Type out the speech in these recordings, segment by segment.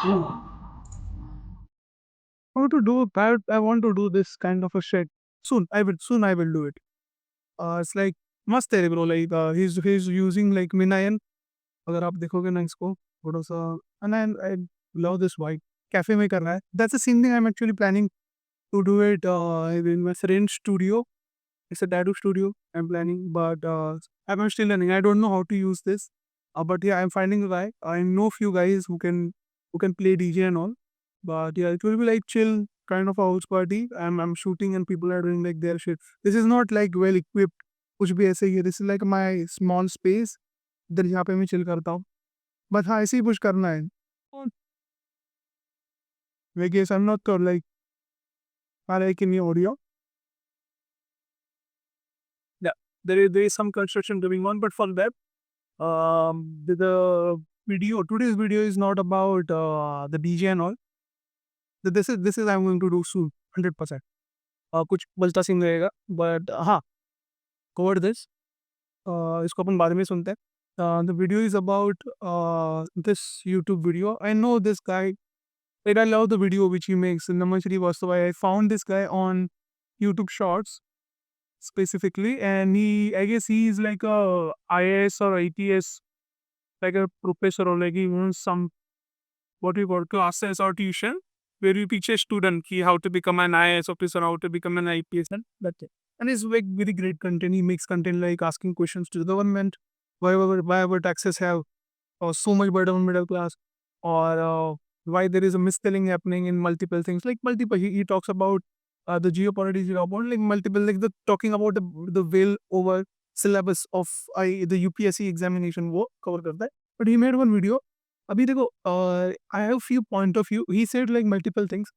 I want to do that. I want to do this kind of a shit soon. I will do it. It's like मस्त है bro. Like he's using like Minayan. अगर आप देखोगे ना इसको थोड़ा सा and I love this vibe. Cafe में करना है. That's the same thing I'm actually planning to do it in my friend's studio. It's a tattoo studio. I'm planning, but I'm still learning. I don't know how to use this. But yeah, I'm finding a guy. I know few guys who can play DJ and all. But yeah, it will be like chill kind of a house party. I'm shooting and people are doing like their shit. This is not like well equipped. कुछ भी ऐसे ही है. This is like my small space. इधर यहाँ पे मैं chill करता हूँ. But हाँ ऐसे ही कुछ करना है. और I guess I'm not like I like in the audio. Yeah, there is some construction going on, but for that, the video today's video is not about the DJ and all. This is I'm going to do soon, 100%. कुछ बजता scene रहेगा, but हाँ, cover this. इसको अपन बाद में सुनते हैं. The video is about this YouTube video. I know this guy. Like I love the video which he makes. Namashri Vastav. I found this guy on YouTube Shorts specifically, and I guess he is like a IAS or ITS, like a professor or like even some what we call classes or tuition where you teach a student ki how to become an IAS officer, how to become an IPS, and that's it. And it's like very great content. He makes content like asking questions to the government, why our taxes have so much burden on middle class, or why there is a misspelling happening in multiple things. Like multiple, he talks about the geopolitics, about like multiple, like the talking about the well over syllabus of the UPSC examination वो cover करता है. But he made one video. अभी देखो I have few point of view. He said like multiple things.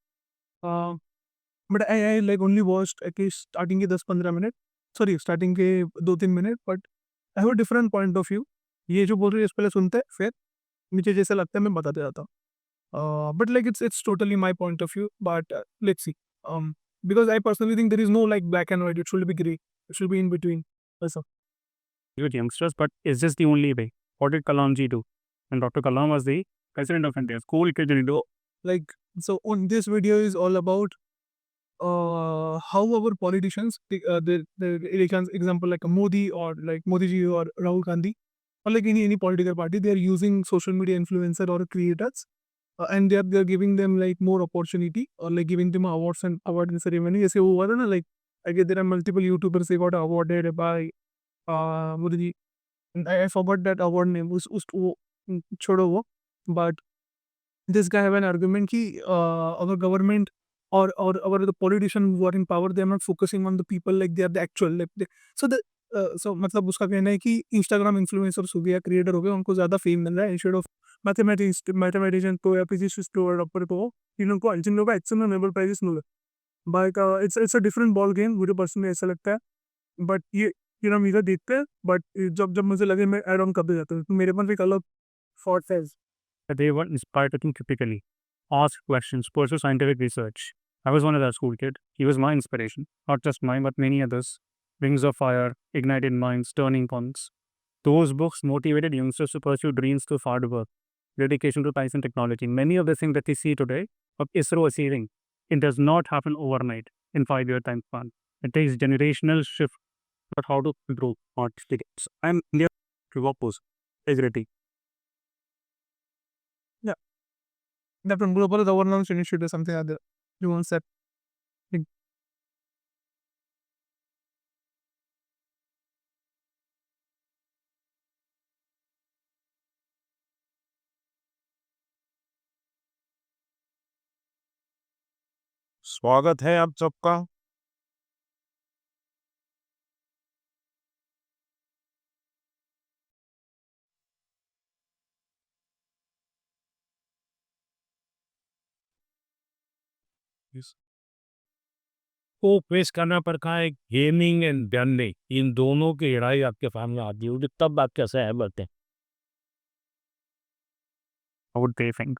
Uh, but I like only watched at least starting के 10-15 minute. Sorry, starting के 2-3 minute. But I have a different point of view. ये जो बोल रही है इस पहले सुनते हैं फिर मुझे जैसा लगता है मैं बताते जाता हूँ. But like it's totally my point of view. But let's see. Because I personally think there is no like black and white. It should be gray. It should be in between. That's all. With youngsters, but is this the only way? What did Kalamji do? And Dr. Kalam was the president of India. School kid did do. Like so on this video is all about how our politicians, the elections, example like Modi or like Modi ji or Rahul Gandhi, or like any political party, they are using social media influencer or creators, and they are giving them like more opportunity or like giving them awards and award ceremony. ऐसे वो हुआ था ना, like I guess there are multiple YouTubers they got awarded by Modi ji. And I forgot that award name. उस वो छोड़ो वो, but this guy have an argument कि our government or our the politician who are in power, they are not focusing on the people like they are the actual like so the so मतलब उसका कहना है कि Instagram influencers हो गया, creator हो गया, उनको ज़्यादा फेम मिल रहा है इंस्टेड ऑफ मैथमेटिशियन को या फिजिसिस्ट को और डॉक्टर को, जिन लोगों को एक्चुअल में नोबेल प्राइजेस मिल रहा है. But it's a different ball game, मुझे पर्सनली ऐसा लगता है. बट ये ना मेरा देखते हैं, बट जब जब मुझे लगे मैं एड ऑन करते जाता हूँ, तो मेरे पास एक अलग थॉट है. They were inspired to think critically, ask questions, pursue scientific research. I was one of that school kid. He was my inspiration, not just mine, but many others. Wings of Fire, Ignited Minds, Turning Points. Those books motivated youngsters to pursue dreams through hard work, dedication to science and technology. Many of the things that we see today of ISRO achieving, it does not happen overnight in 5 year time span. It takes generational shift, but how to improve artistic. I'm India to oppose integrity. Yeah, that from global governance initiative or something like that. You want that? स्वागत है आप सबका. को face करना पड़ता है gaming and gambling, इन दोनों की लड़ाई आपके सामने आती होगी, तब आप कैसे है बोलते हैं? How would they think?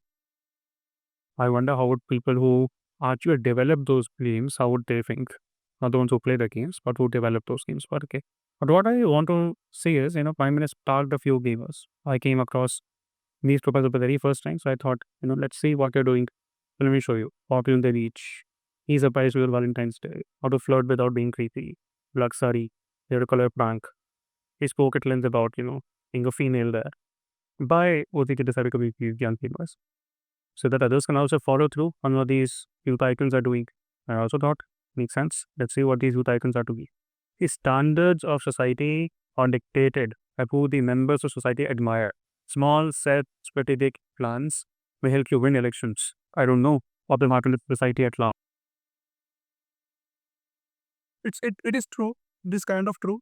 I wonder how would people who actually develop those games, how would they think? Not the ones who play the games, but who develop those games. But okay. But what I want to say is, Prime Minister talked a few gamers. I came across these proposals for the very first time, so I thought, let's see what you're doing. Let me show you. Popular the reach. He surprised with Valentine's Day. How to flirt without being creepy. Luxury. Hair color prank. He spoke at length about, being a female there. By what he decided to be young gamers, so that others can also follow through on what these youth icons are doing. I also thought, makes sense. Let's see what these youth icons are doing. The standards of society are dictated by who the members of society admire. Small, set, strategic plans may help you win elections. I don't know what will happen to society at large. It is true. It is kind of true.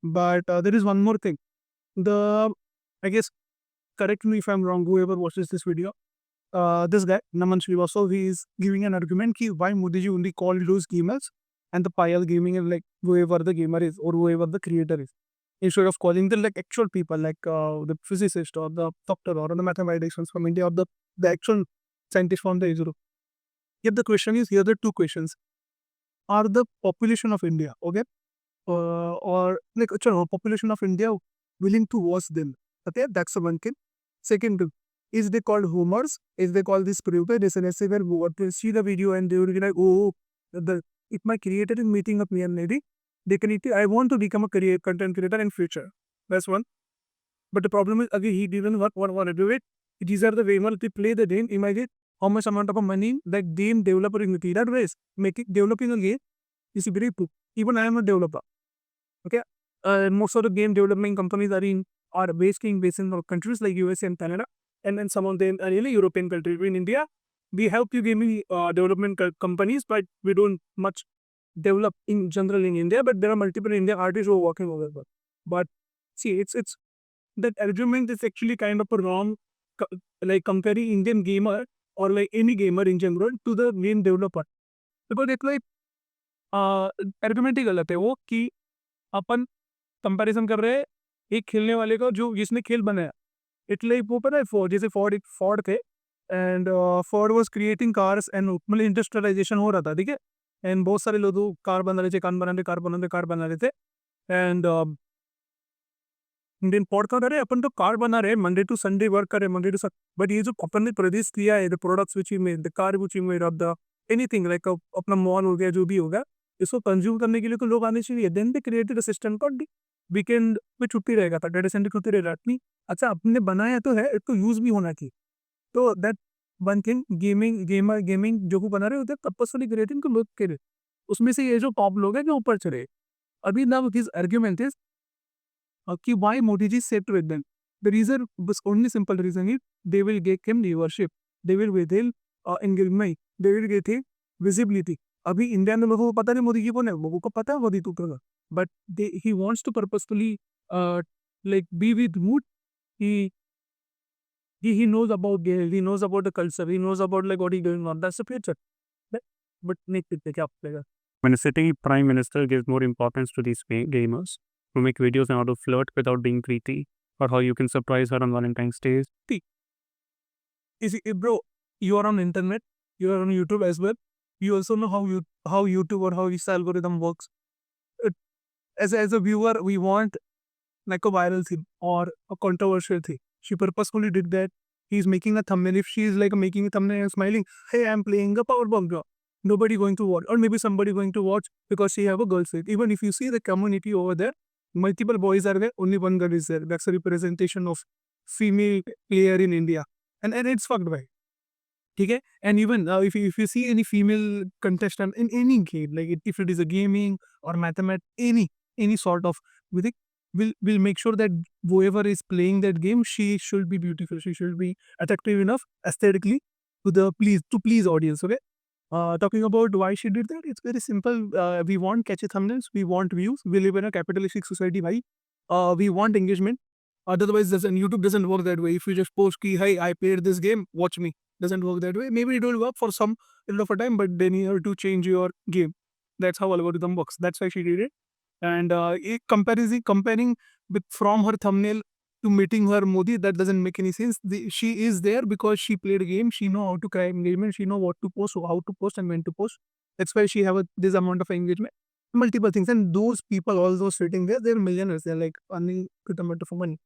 But there is one more thing. I guess, correct me if I'm wrong, whoever watches this video. This guy, Naman Srivastava, he is giving an argument ki why Modi ji only called those gamers and the Payal gaming and like whoever the gamer is or whoever the creator is. Instead of calling them like actual people like the physicist or the doctor or the mathematicians from India or the actual scientist from the ISRO. Yet the question is, here are the two questions. Are the population of India, okay? Or like population of India willing to watch them? Okay, that's the one thing. Second, is they called homers? Is they called this preview? They say where what will see the video and they will be like, oh, if my creator is meeting up me and lady, they can I want to become a content creator in future. That's one. But the problem is again he didn't want to do it. These are the way to play the game. Imagine how much amount of money that game developer in the that ways developing a game is very poor. Even I am a developer. Okay, most of the game development companies are based in countries like USA and Canada, and then some of them are really European countries. In India, we help you gaming development companies, but we don't much develop in general in India. But there are multiple Indian artists who are working over there. But see, it's that argument is actually kind of a wrong, like comparing Indian gamer or like any gamer in general to the game developer, because it's like argument ही गलत है वो कि अपन comparison कर रहे हैं एक खेलने वाले का जो जिसने खेल बनाया. इट लाइक वो पता है फोर्ड, जैसे फोर्ड थे and Ford was creating cars and मतलब इंडस्ट्रियलाइजेशन हो रहा था, ठीक है. एंड बहुत सारे लोग कार बना रहे थे, कार बना रहे थे एंड इंडियन फोर्ड का करे अपन तो कार बना रहे मंडे टू संडे वर्क करे मंडे टू, बट ये जो अपन ने प्रोड्यूस किया है the products which we made, the car which we made of the anything like अपना मॉल हो गया जो भी होगा, इसको कंज्यूम करने के लिए तो लोग आने चाहिए. Then they created a system called weekend पे छुट्टी रहेगा था, डेटा सेंटर छुट्टी रहेगा नहीं. अच्छा आपने बनाया तो है, इसको यूज भी होना चाहिए. तो दैट वन थिंग गेमिंग जो बना रहे होते हैं पर्पसफुली क्रिएटिंग को लोग करे, उसमें से ये जो टॉप लोग हैं जो ऊपर चले. अभी नाउ हिज आर्ग्यूमेंट इज कि why Modi ji sat with them. The reason बस only simple reason is they will get him viewership, they will with him engagement, they will get him visibility. अभी इंडिया में लोगों को पता नहीं मोदी जी कौन है, लोगों को पता है मोदी तू का, but he wants to purposefully like be with mood. He knows about game, he knows about the culture, he knows about like what he doing on. That's the future. But नहीं करते क्या पड़ेगा. When a sitting prime minister gives more importance to these gamers who make videos on how to flirt without being creepy, or how you can surprise her on Valentine's Day. Bro, you are on internet, you are on YouTube as well. You also know how YouTube or how this algorithm works. As a viewer, we want like a viral thing or a controversial thing. She purposefully did that. He's making a thumbnail. If she is like making a thumbnail and smiling, hey, I'm playing a Powerbomb draw. Nobody going to watch, or maybe somebody going to watch because she have a girl set. Even if you see the community over there, multiple boys are there, only one girl is there. That's a representation of female player in India, and it's fucked by. Okay, and even if you see any female contestant in any game, like if it is a gaming or mathematics, any sort of, we think we'll make sure that whoever is playing that game, she should be beautiful, she should be attractive enough aesthetically to please audience. Okay, talking about why she did that, it's very simple. We want catchy thumbnails, we want views, we live in a capitalistic society, bhai. We want engagement. Otherwise, YouTube doesn't work that way. If you just post ki, hey, I played this game, watch me. Doesn't work that way. Maybe it will work for some period of a time, but then you have to change your game. That's how algorithm works. That's why she did it. And comparing with from her thumbnail to meeting her Modi, that doesn't make any sense. She is there because she played a game. She know how to cry engagement. She know what to post, how to post, and when to post. That's why she have this amount of engagement. Multiple things. And those people, all those sitting there, they're millionaires. They're like earning good amount of money.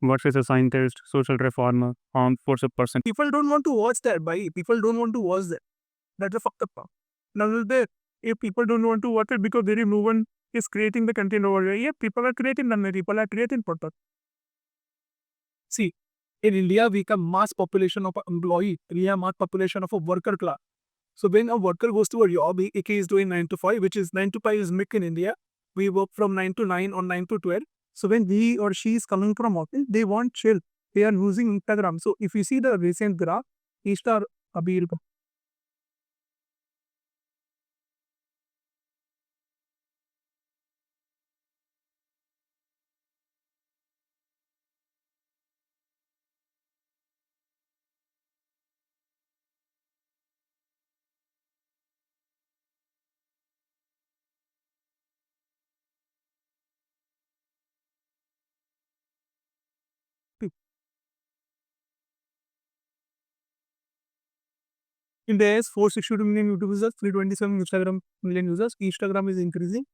Versus a scientist, social reformer, armed forces person. People don't want to watch that, bhai. People don't want to watch that. That's a fucked up part. Now, if people don't want to watch it because there is no one is creating the content over here. Yeah, people are creating them. People are creating product. See, in India, we have mass population of employee. We have mass population of a worker class. So when a worker goes to a job, he is doing 9 to 5, which is 9 to 5 is make in India. We work from 9 to 9 or 9 to 12. So when he or she is coming from office, they want chill. They are using Instagram. So if you see the recent graph, Insta Abir. India has 462 million YouTube users, 327 Instagram million users. Instagram is increasing.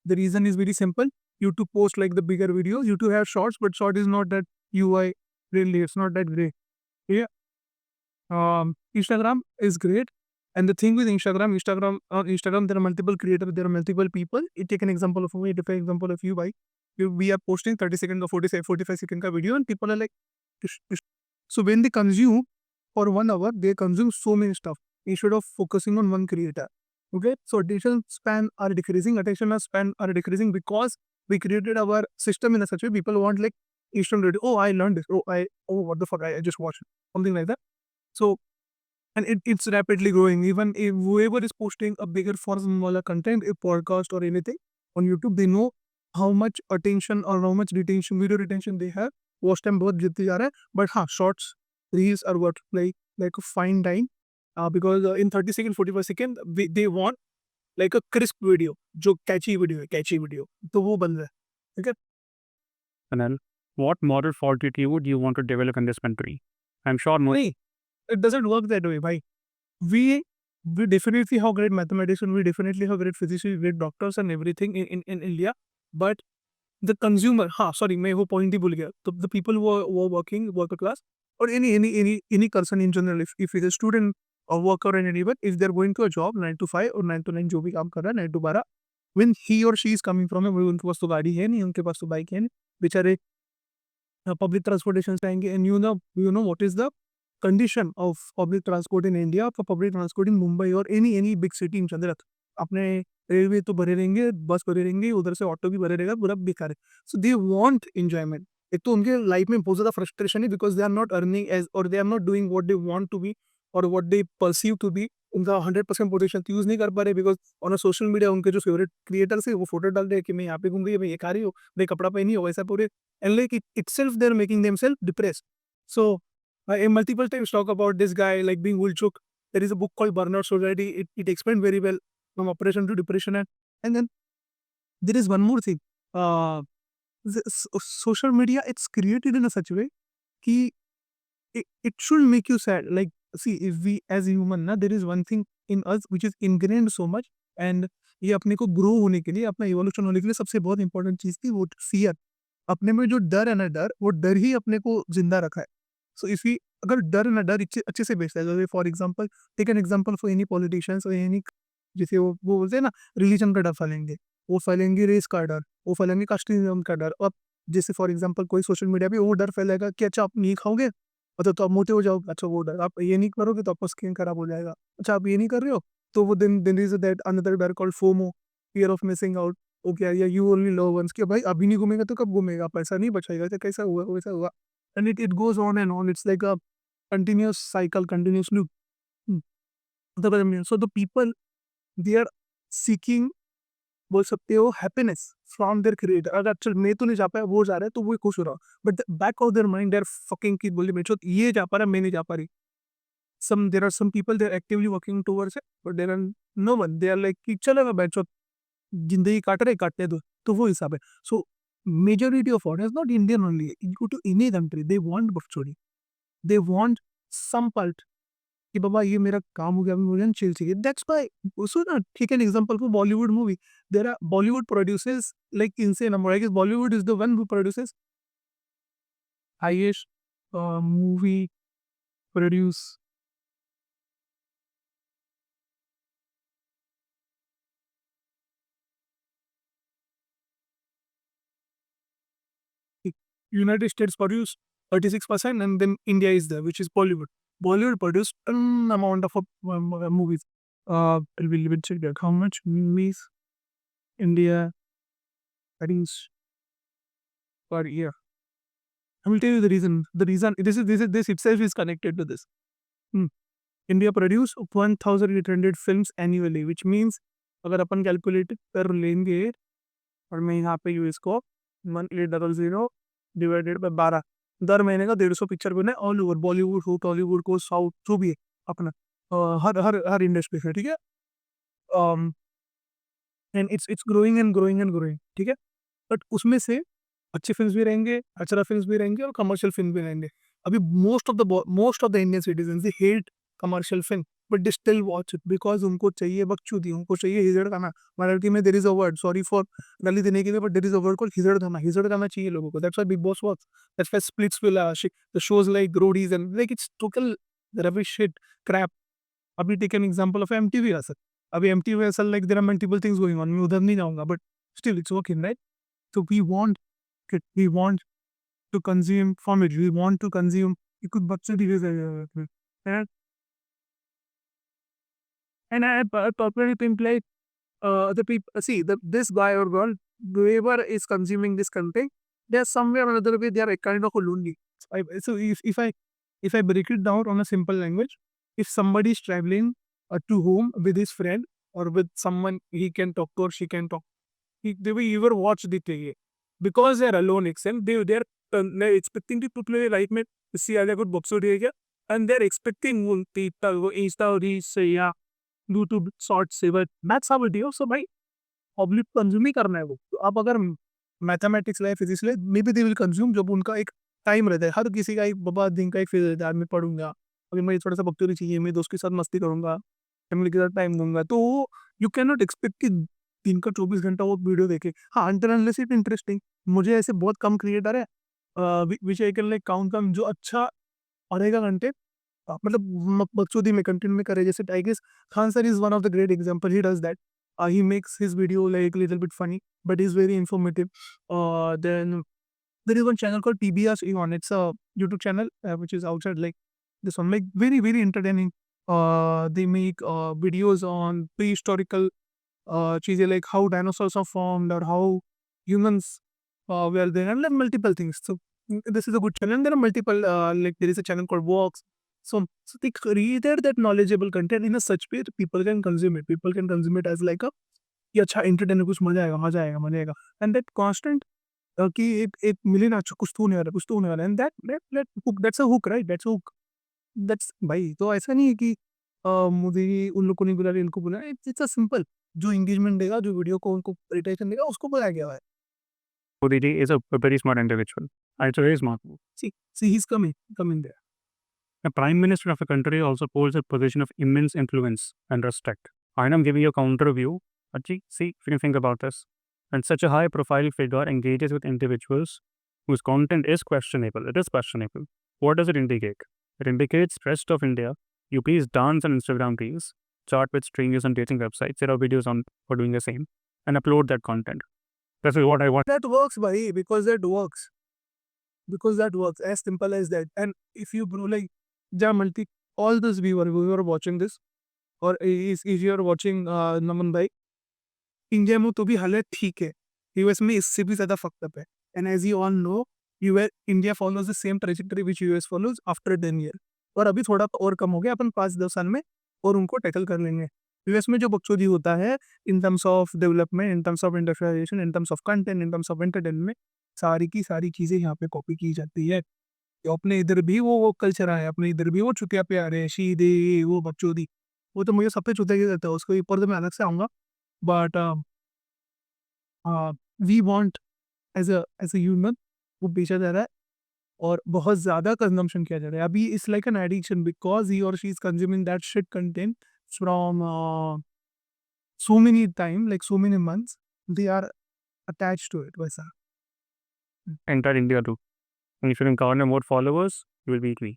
The reason is very simple. YouTube post like the bigger videos. YouTube have shorts, but short is not that UI really. It's not that great. Yeah. Instagram is great. And the thing with Instagram, there are multiple creators, there are multiple people. You take an example of me, take an example of you, bhai. We are posting 30 second or 45 second ka video and people are like, "Tush, tush." So when they consume for 1 hour, they consume so many stuff instead of focusing on one creator. Okay, so attention span are decreasing because we created our system in a such way people want like instant video. Oh, I learned this. Oh, what the fuck? I just watched it. Something like that. So, and it's rapidly growing. Even if whoever is posting a bigger form wala content, a podcast or anything on YouTube, they know how much attention or how much video retention they have. Watch time both jitne ja raha hai. But shorts, reels are what like a fine dine. Because in 30 second, 45 second, they want like a crisp video, जो catchy video. तो वो बन रहा है. ठीक है? Anil, what moral fortitude you want to develop in this country? I'm sure नहीं, it doesn't work that way, bhai. We definitely have great mathematicians, we definitely have great physicians, great doctors and everything in India. But the consumer, मैं वो point ही भूल गया. So the people who are working, worker class, or any person in general, if he's a student or worker or anyone, if they're going to a job 9 to 5 or 9 to 9 जो भी काम कर रहा है 9 to 12, when he or she is coming from a उनके पास तो गाड़ी है नहीं, उनके पास तो बाइक है नहीं, बेचारे public transportation से आएंगे. And you know what is the condition of public transport in India, for public transport in Mumbai or any big city in Chandigarh. अपने रेलवे तो भरे रहेंगे, बस भरे रहेंगे, उधर से ऑटो भी भरे रहेगा, पूरा बेकार है. So they want enjoyment. एक तो उनके लाइफ में बहुत ज़्यादा फ्रस्ट्रेशन है because they are not earning as और they are not doing what they want to be और what they perceive to be. उनका 100% पोटेंशियल यूज नहीं कर पा रहे बिकॉज ऑन सोशल मीडिया उनके जो फेवरेट क्रिएटर्स है वो फोटो डाल रहे हैं कि मैं यहाँ पे घूम रही है, मैं ये खा रही हूँ, मैं कपड़ा पहनी हो, वैसा पूरे. And like itself, they're making themselves depressed. So, I multiple times talk about this guy like being Ulchuk. There is a book called Burnout Society. It explained very well from oppression to depression. And then there is one more thing. Social media, it's created in a such way that it should make you sad. Like, see, if we as human, there is one thing in us which is ingrained so much. And ये अपने को grow होने के लिए, अपना evolution होने के लिए सबसे बहुत इंपॉर्टेंट चीज़ थी वो फियर. अपने में जो डर है ना, वो डर ही अपने को जिंदा रखा है. सो इसी अगर डर अच्छे से बेचता है, for example take an example for any politicians और एनी, जैसे वो बोलते हैं ना, रिलीजन का डर फैलेंगे, वो फैलेंगे रेस का डर, वो फैलेंगे कास्टिज्म का डर. अब जैसे फॉर एग्जांपल कोई सोशल मीडिया पे वो डर फैलेगा कि अच्छा आप नहीं खाओगे अच्छा तो आप मोटे हो जाओगे, अच्छा वो डर, आप ये नहीं करोगे तो आपका स्किन खराब हो जाएगा, अच्छा आप ये नहीं कर रहे हो तो वो देन इज दैट अनदर डर called FOMO, fear of missing out. Okay या यू ओनली लव वंस, कि भाई अभी नहीं घूमेगा तो कब घूमेगा, पैसा नहीं बचाएगा तो कैसा हुआ वैसा हुआ. And it goes on and on. It's like a continuous cycle, continuous loop. So the people they are seeking, बोल सकते हो, हैप्पीनेस फ्रॉम देयर क्रिएटर। अगर चल मैं तो नहीं जा पाया, वो जा रहा है तो वो खुश हो रहा, but back of their mind their fucking की बोली मेरे ये जा पा रहा, मैं नहीं जा पा रही। Some there are some people, they are actively working towards it, but there are no one, they are like कि चलेगा बैचो, जिंदगी काट रहे काटने दो, तो वो हिसाब है। So majority of audience not Indian only, you go to any country they want बकचोदी, दे वांट सम पल्ट कि बाबा ये मेरा काम हो गया, अभी मुझे चिल चाहिए। दैट्स व्हाई सो ना, ठीक है, example for Bollywood movie, there are Bollywood producers like insane number, I guess Bollywood is the one who produces highest movie produce United States produce 36%, and then India is there, which is Bollywood. Bollywood produced an amount of movies. We'll check that. How much movies India produce per year? I will tell you the reason. The reason this itself is connected to this. India produce 1,800 films annually, which means अगर अपन calculate कर लेंगे, और मैं यहाँ पे US को 1800 divided by 12, दर महीने का 150 पिक्चर बने ऑल ओवर, बॉलीवुड हो, टॉलीवुड को, साउथ जो भी है अपना, हर हर हर इंडस्ट्री से, ठीक है। And it's growing and growing and growing, ठीक है। बट उसमें से अच्छी फिल्म भी रहेंगे, अचरा फिल्म भी रहेंगे, और कमर्शियल फिल्म भी रहेंगे। अभी most of the Indian citizen hate commercial film, but they still watch it because उनको चाहिए बकचोदी, उनको चाहिए हिजड़ गाना। मराठी में there is a word, sorry for गाली देने के लिए, but there is a word called हिजड़ गाना। हिजड़ गाना चाहिए लोगों को। That's why Bigg Boss works, that's why Splitsvilla the shows like Roadies and like it's total rubbish shit Krebs. अभी take an example of MTV असर। अभी एमटीवी असर like there are multiple things going on, मैं उधर नहीं जाऊंगा, but still it's working, right? So we want to consume from it. We want to consume. You could बच्चे दिखे and I personally think like the people see this guy or girl, whoever is consuming this content, they are somewhere or another way they are a kind of a lonely. So if I break it down on a simple language, if somebody is traveling to home with his friend or with someone he can talk to or she can talk, they will ever watch the TV because they are alone. Except they're expecting to play life में see अलग कुछ box उठेगा, and they're expecting वो Insta reels या YouTube shorts से, but that's how it is. So भाई public consume ही करना है वो। तो आप अगर मैथमेटिक्स ले, फिजिक्स ले, may be they will consume जब उनका एक टाइम रहता है। हर किसी का एक बाबा दिन का एक फेज रहता है, मैं पढ़ूंगा, अभी मुझे थोड़ा सा बकचोदी चाहिए, मैं दोस्त के साथ मस्ती करूंगा, फैमिली के साथ टाइम दूंगा। तो यू कैन नॉट एक्सपेक्ट कि दिन का 24 घंटा वो वीडियो देखे। हाँ, अनटिल अनलेस इट इंटरेस्टिंग। मुझे ऐसे बहुत कम क्रिएटर है विच आई कैन लाइक काउंट कम, जो अच्छा पढ़ेगा कंटेंट, मतलब बकचोदी में कंटेंट में करे। जैसे I guess Khan sir is one of the great example, he does that. He makes his video like a little bit funny, but he's very informative. Then there is one channel called PBS on. It's a YouTube channel which is outside like this one, like very very entertaining. They make videos on prehistorical cheese, like how dinosaurs are formed or how humans were there, and like multiple things. So this is a good channel. And there are multiple like there is a channel called Vox. So they created that knowledgeable content in a such way that people can consume it. People can consume it as like a कि अच्छा entertainer, कुछ मजा आएगा मजा आएगा मजा आएगा। And that constant कि एक मिले ना, अच्छा कुछ तो होने वाला है, कुछ तो होने वाला है, and that's a hook, right? That's hook. That's भाई, तो ऐसा नहीं है कि मुझे उन लोग को नहीं बुला रहे, इनको बुला रहे। इट्स अ सिंपल, जो एंगेजमेंट देगा, जो वीडियो को उनको रिटेंशन देगा, उसको बुलाया गया है। Modi ji is a very smart individual. It's a very smart move. See he's coming there. The Prime Minister of a country also holds a position of immense influence and respect. I am giving you a counter view. Achi, see if you can think about this. And such a high-profile figure engages with individuals whose content is questionable. It is questionable. What does it indicate? It indicates rest of India. You please dance on Instagram reels, chat with strangers on dating websites, there are videos on for doing the same, and upload that content. This is what I want. That works, bhai, because that works. Because that works, as simple as that. And if you bro like multi all this viewer watching this, or is you are watching Naman bhai, India में तो भी हालत ठीक है, US में इससे भी ज्यादा फक्ड अप है। And as you all know, India follows the same trajectory which US follows after 10 year, और अभी थोड़ा और कम हो गया, अपन 5-10 साल में और उनको टैकल कर लेंगे। यूएस में जो बकचोदी होता है in terms of development, in terms of industrialisation, in terms of content, in terms of entertainment, सारी की सारी चीज़ें यहाँ पे कॉपी की जाती है। तो अपने इधर भी वो कल्चर आया, अपने इधर भी वो चुतिया पे आ रहे हैं, शीदे ये वो बकचोदी। वो तो मुझे सब पे चुतिया ही रहता है, उसके ऊपर तो मैं अलग से आऊँगा। But we want as a human वो बेचा जा रहा है और बहुत ज़्यादा कंज़म्पशन किया जा रहा है। अभी it's like an addiction because he और she is consuming that shit content from so many time, like so many months, they are attached to it. वैसा। Entire India too. And if you can garner more followers, you will be free.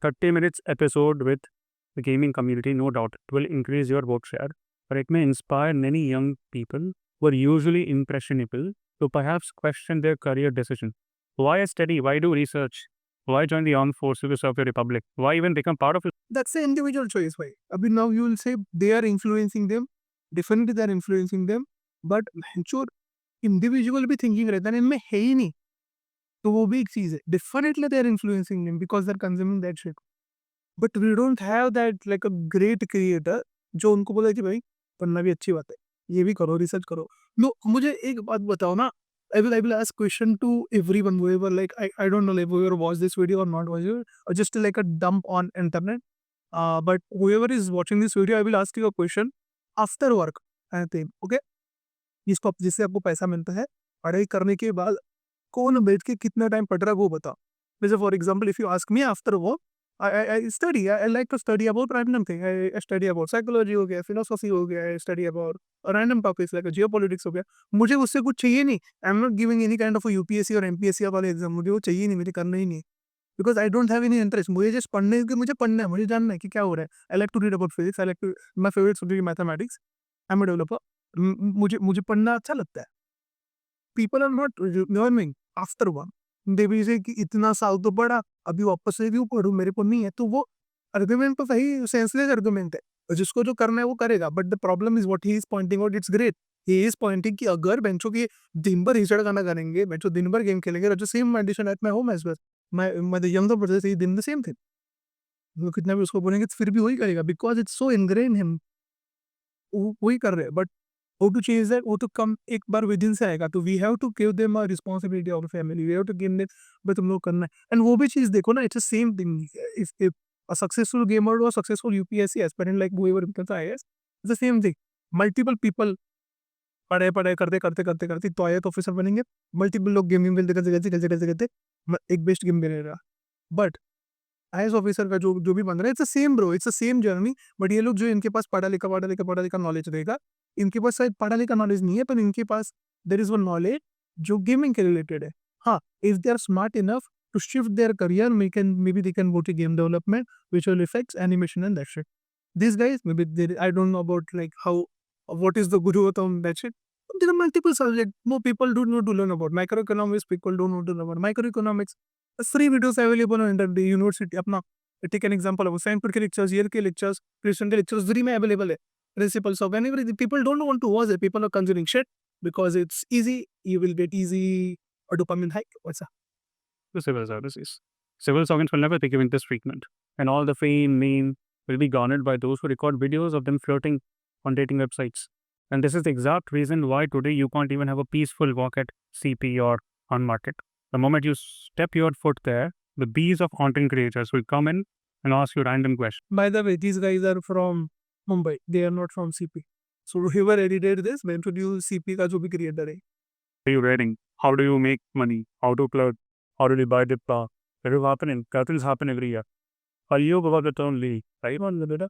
30 minutes episode with the gaming community, no doubt, it will increase your vote share, but it may inspire many young people who are usually impressionable to perhaps question their career decision. Why study? Why do research? Why join the armed forces to serve the republic? Why even become part of it? That's the individual choice. Why? अभी now you will say they are influencing them. Definitely they are influencing them. But जो individual भी thinking रहता है ना, इनमें है ही नहीं, तो वो भी एक चीज़ है। Definitely they are influencing them because they are consuming that shit. But we don't have that like a great creator जो उनको बोले कि भाई पढ़ना भी अच्छी बात है, ये भी करो, रिसर्च करो। नो, मुझे एक बात बताओ ना, I will ask question to everyone whoever like I don't know like whoever watch this video or not watch it or just like a dump on internet. But whoever is watching this video, I will ask you a question after work. I think okay, जिससे आपको पैसा मिलता है, पढ़ाई करने के बाद कौन बैठ के कितना टाइम पढ़ रहा है वो बताओ। जैसे for example if you ask me after work, I study. I like to study about random thing. I study about psychology हो गया, philosophy हो गया, I study about random topics like geopolitics हो गया। मुझे उससे कुछ चाहिए नहीं। I am not giving any kind of UPSC और एमपीएससी वाले एग्जाम, मुझे वो चाहिए नहीं, मुझे करना ही नहीं। Because I don't have any interest, मुझे जस्ट पढ़ने के मुझे पढ़ना है, मुझे जानना है कि क्या हो रहा है। I like to read about physics, I like to my favourite subject mathematics, I am a developer. मुझे मुझे पढ़ना अच्छा लगता है। People are not learning after one, they भी से कि इतना साल तो पढ़ा, अभी वापस से क्यों पढ़ूं, मेरे को नहीं है। तो वो आर्गुमेंट तो सही सेंसलेस आर्गुमेंट है, और जिसको जो करना है वो करेगा। But the problem is what he is pointing out, it's great. He is pointing कि अगर बेंचो की दिन भर हिचड़ गाना करेंगे, बेंचो दिन भर गेम खेलेंगे, जो same edition at my home as well, मैं द यंगर ब्रदर से दिन द सेम थिंग। वो कितना भी उसको बोलेंगे फिर भी वही करेगा, because it's so ingrained him, वही कर रहे हैं। But how to change that, वो तो कम एक बार विदिन से आएगा। तो we have to give them a responsibility of family, we have to give them, भाई तुम लोग करना है। एंड वो भी चीज़ देखो ना, it's the same thing. If a successful gamer और successful UPSC aspirant like whoever becomes IAS, it's the same thing. Multiple people पढ़ाई पढ़ाई करते करते करते करते तो आईएएस ऑफिसर बनेंगे। मल्टीपल लोग गेमिंग खेलते करते करते करते करते करते एक बेस्ट गेम खेलेगा। बट आईएएस ऑफिसर का जो जो भी बन रहा है, it's the same bro, it's the same journey. But ये लोग जो इनके पास पढ़ा लिखा नॉलेज रहेगा, इनके पास शायद पढ़ा लिखा नॉलेज नहीं है, पर इनके पास देयर इज वन नॉलेज जो गेमिंग के रिलेटेड है। हाँ, if they are smart enough to shift their career, maybe they can go to game development, visual effects, animation and that shit. These guys, maybe they, I don't know about like how, what is the guru on that shit. There are multiple subjects. More people do not to learn about microeconomics. People don't know to learn about microeconomics. Free videos available on the university. अपना take an example of science के lectures, year के lectures, Christian के lectures free में available है. Principles of and everything. People don't want to watch it. People are consuming shit because it's easy. You will get easy a dopamine hike. What's that? The civil services. Civil servants will never be given this treatment, and all the fame, name will be garnered by those who record videos of them flirting on dating websites. And this is the exact reason why today you can't even have a peaceful walk at CP or on market. The moment you step your foot there, the bees of content creators will come in and ask you random questions. By the way, these guys are from Mumbai. They are not from CP. So whoever edited this, मैं introduce CP का जो भी creator है. What are you reading? How do you make money? How to plug? How do you buy the car? That is happening. That will happen every year. Are you about the term Lee? Right on the better?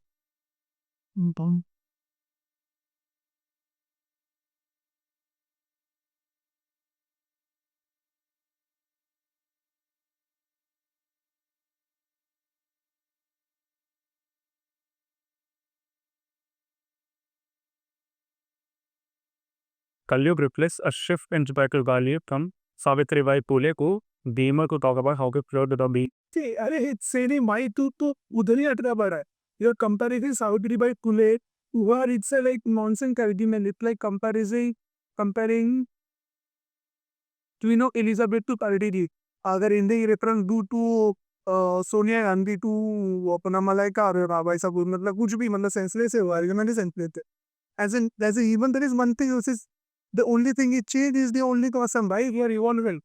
Kalliyug replaced a shift inspired value from Savitribai Phule को Deemer to talk about how to flood the bee. अरे सेनी माई तू तो उधर ही अटका पड़ा है। You're comparing Savitribai Phule to her, it's a like nonsense argument. It's like comparing to Elizabeth to Parvati. अगर in the reference due to Sonia Gandhi to अपना मलाइका अरोरा भाई साहब, मतलब कुछ भी, मतलब सेंसलेस है, आर्गुमेंट सेंसलेस है. As in even there is one thing which is the only thing it changed is the only custom भाई, you are evolving.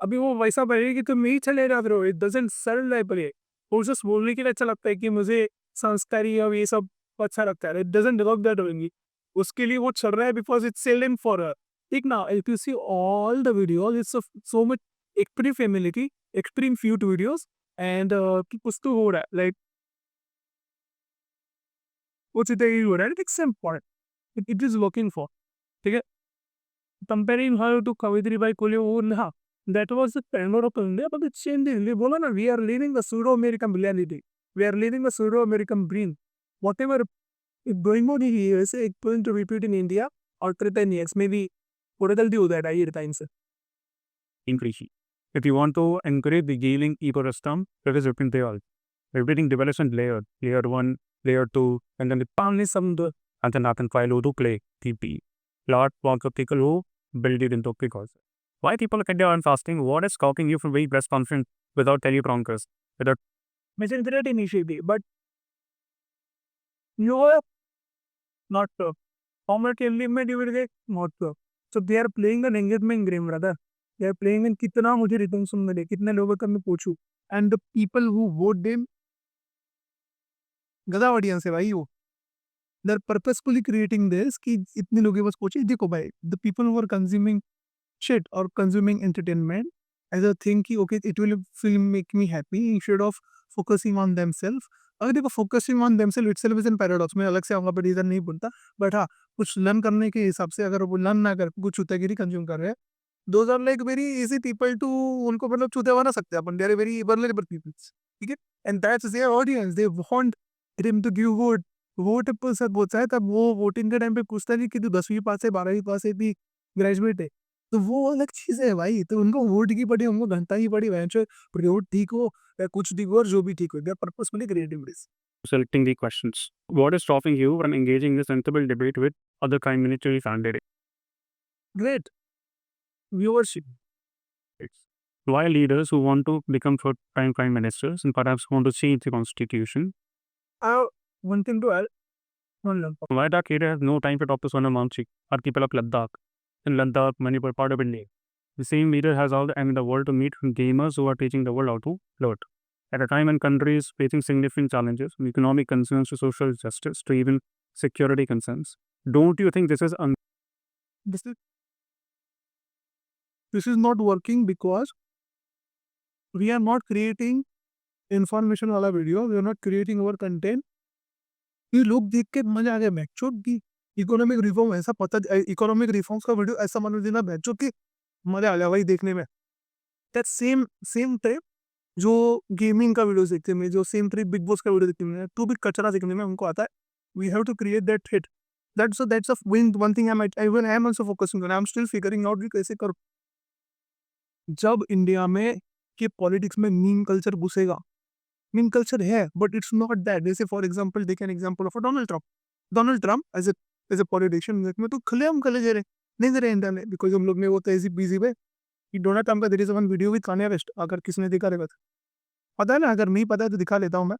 अभी वो वैसा बनेगी तो नहीं चलेगा bro, it doesn't sell like बने. वो जस्ट बोलने के लिए अच्छा लगता है कि मुझे संस्कारी और ये सब अच्छा लगता है, it doesn't work that way. उसके लिए वो चल रहा है because it's selling for her. ठीक ना, if you see all the videos it's so much extreme familiarity, extreme feud videos, and कुछ तो हो रहा है लाइक कुछ इतना ही हो रहा है, it's important, it is working for. ठीक है, comparing her to Kavitri Bai Kole, हाँ, that was the framework of India, but it's changing. We बोला ना, we are leading the pseudo-American reality. We are leading the pseudo-American dream. Whatever is going on here is going to repeat in India after 10 years, maybe. पूरा जल्दी हो जाएगा ये time से. Increasing. If you want to encourage the gaming ecosystem, that is within the all. Everything develops in layer 1, layer 2, and then the पानी समझो. and then I can file to play TP. Lot of people who build it into because. Why people look at their fasting? What is stopping you from being press conference without teleprompters? Without Mesenteric initiative, but you are not formatively motivated, not so they are playing an engagement game rather. They are playing in कितना मुझे return सुन मिले, कितने लोगों का मैं पूछूं, and the people who vote them गधा audience है भाई वो. They're purposefully creating this कि इतने लोगों के पास पहुंचे. देखो भाई, the people who are consuming shit or consuming entertainment as a thing कि okay it will feel make me happy instead of focusing on themselves. अगर देखो focusing on themselves itself is an paradox. मैं अलग से आऊँगा पर reason नहीं बोलता, बट हाँ, कुछ लर्न करने के हिसाब से अगर वो लर्न ना कर कुछ चूतियागिरी कंज्यूम कर रहे हैं, those are like very easy people to, उनको मतलब चूतिया बना सकते हैं अपन. They are very vulnerable peoples. ठीक है, and that's their audience. They want him to give vote. Vote पर सब बोलता है, तब वो वोटिंग के टाइम पे पूछता नहीं कि तू 10वीं पास है, 12वीं पास है, भी ग्रेजुएट है. तो वो अलग चीज़ है भाई. तो उनको वोट की पड़ी, उनको घंटा की पड़ी, वोट ठीक हो या कुछ ठीक हो और जो भी ठीक हो, they are purposefully creating this. selecting the questions. What is stopping you from engaging in a sensible debate with other community candidates? Great viewership. Why leaders who want to become first-time prime ministers and perhaps want to change the constitution? One thing to add, one love. Why Ladakh area has no time to talk to Sonam Wangchuk or people of Ladakh? In Ladakh, Manipur, part of India. The same leader has all the time in the world to meet gamers who are teaching the world how to flirt. At a time when countries facing significant challenges, from economic concerns to social justice to even security concerns, don't you think this is This is not working because we are not creating information वाला video. We are not creating our content. ये लोग देख के मजा आ गया. मैक्चो की economic reform ऐसा पता, इकोनॉमिक रिफॉर्म्स का वीडियो ऐसा मान देना मैक्चो की मजा आ गया भाई देखने में. दैट सेम सेम टाइप जो गेमिंग का वीडियो देखते हैं, जो सेम ट्रिप बिग बॉस का वीडियो देखते हैं, तो भी कचरा देखने में उनको आता है. We have to create that hit. that's a one thing I am also focusing on. I'm still figuring out कि कैसे कर. जब इंडिया में के पॉलिटिक्स में मीम कल्चर घुसेगा, मीम कल्चर है बट इट्स नॉट दैट. जैसे फॉर एग्जांपल देख an example of Donald Trump as a politician में तो खुलेआम कले दे रहे नहीं दे रहे इंडिया में, बिकॉज हम लोग ने वो तहजीब बीजी पे कि डोनाल्ड ट्रम्प का there is one video with Kanye West. अगर किसने देखा रहेगा तो पता है ना, अगर नहीं पता है तो दिखा लेता हूँ मैं.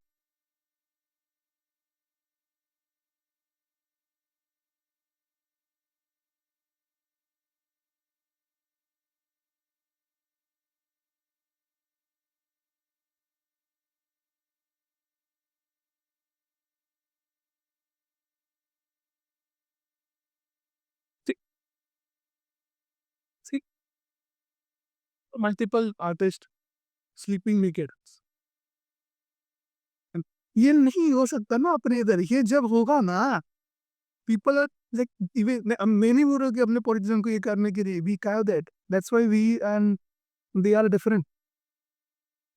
See, multiple artists sleeping naked. ये नहीं हो सकता ना अपने इधर. ये जब होगा ना, पीपल आर लाइक इवन मैं नहीं बोल रहा कि अपने पॉलिटिशियन को ये करने के लिए we cave that's why we and they are different.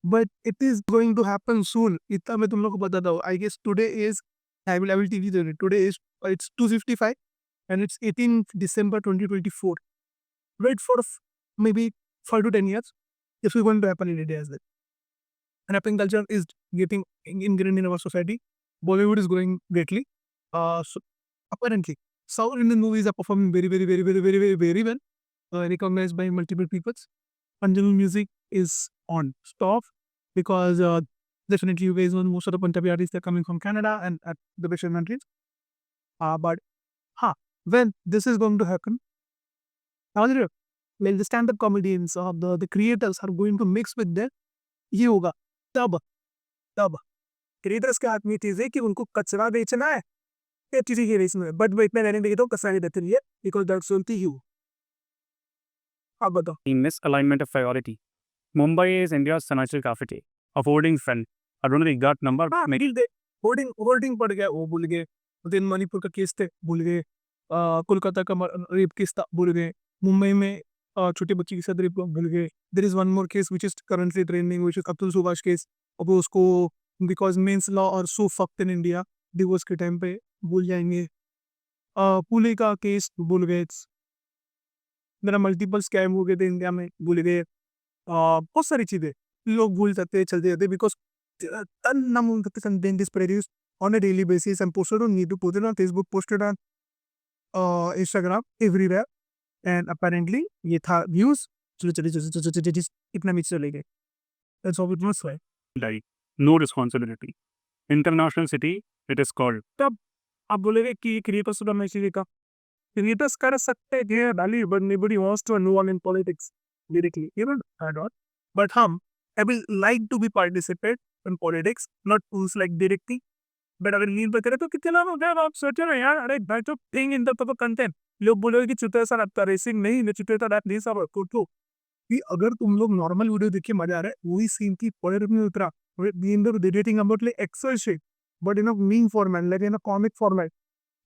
But it is going to happen soon. इतना मैं तुम लोग को बताता हूँ. I guess today is I will TV today is it's 2:55 and it's 18th December 2024. Wait for maybe 5 to 10 years. It's going to happen in India as well. Rapping culture is getting ingrained in our society. Bollywood is growing greatly. So apparently, South Indian movies are performing very well. Recognized by multiple peoples. Punjabi music is on top. because definitely you guys know most of the Punjabi artists they're coming from Canada and at the Western countries. But when this is going to happen, like the stand-up comedians or the creators are going to mix with them, ये होगा तब creators के हाथ में चीज़ है कि उनको कचरा बेचना है या चीज़ें ये बेचना है, बट वो इतना रहने देंगे तो कचरा नहीं देते लिए बिकॉज दैट्स ओनली यू। आप बताओ। Misalignment of priority. Mumbai is India's financial capital. A hoarding fell. I don't know the exact number. हाँ मिडिल दे होर्डिंग होर्डिंग पड़ गया वो भूल गए, दिन मणिपुर का केस थे भूल गए, कोलकाता का रेप केस था भूल गए, मुंबई में छोटे बच्ची के साथ रेप भूल गए। There is one more case which is currently trending which is Abdul Subhash case. अब उसको बिकॉज मेंस लॉ और so fucked in India divorce के टाइम पे भूल जाएंगे। पुणे का केस भूल गए। मेरा मल्टीपल स्कैम हो गए थे इंडिया में भूल गए। बहुत सारी चीज़ें लोग भूल जाते चलते जाते because ton amount of content is produced on a daily basis and posted on YouTube, posted on Facebook, posted on Instagram, everywhere. And apparently ये था views चलो इतना नीचे चले गए। That's how it was like. Like, no responsibility. International city, it is called. तब आप बोलेंगे कि क्रिएटर्स तो मैं चीज़ का क्रिएटर्स कर सकते हैं डाली but nobody wants to involve in politics directly even I don't but I will like to be participate in politics not who's like directly but अगर नींद पे करे तो कितना हो गया आप सोच रहे हो यार अरे भाई तो थिंग इन द कंटेंट लोग बोलोगे कि चुतिया सा लगता रेसिंग नहीं मैं चुतिया सा नहीं सब तो कि अगर तुम लोग नॉर्मल वीडियो देख के मजा आ रहा है वही सीन की पॉइंट में उतरा debating about like Excel sheet but in a meme format like in a comic format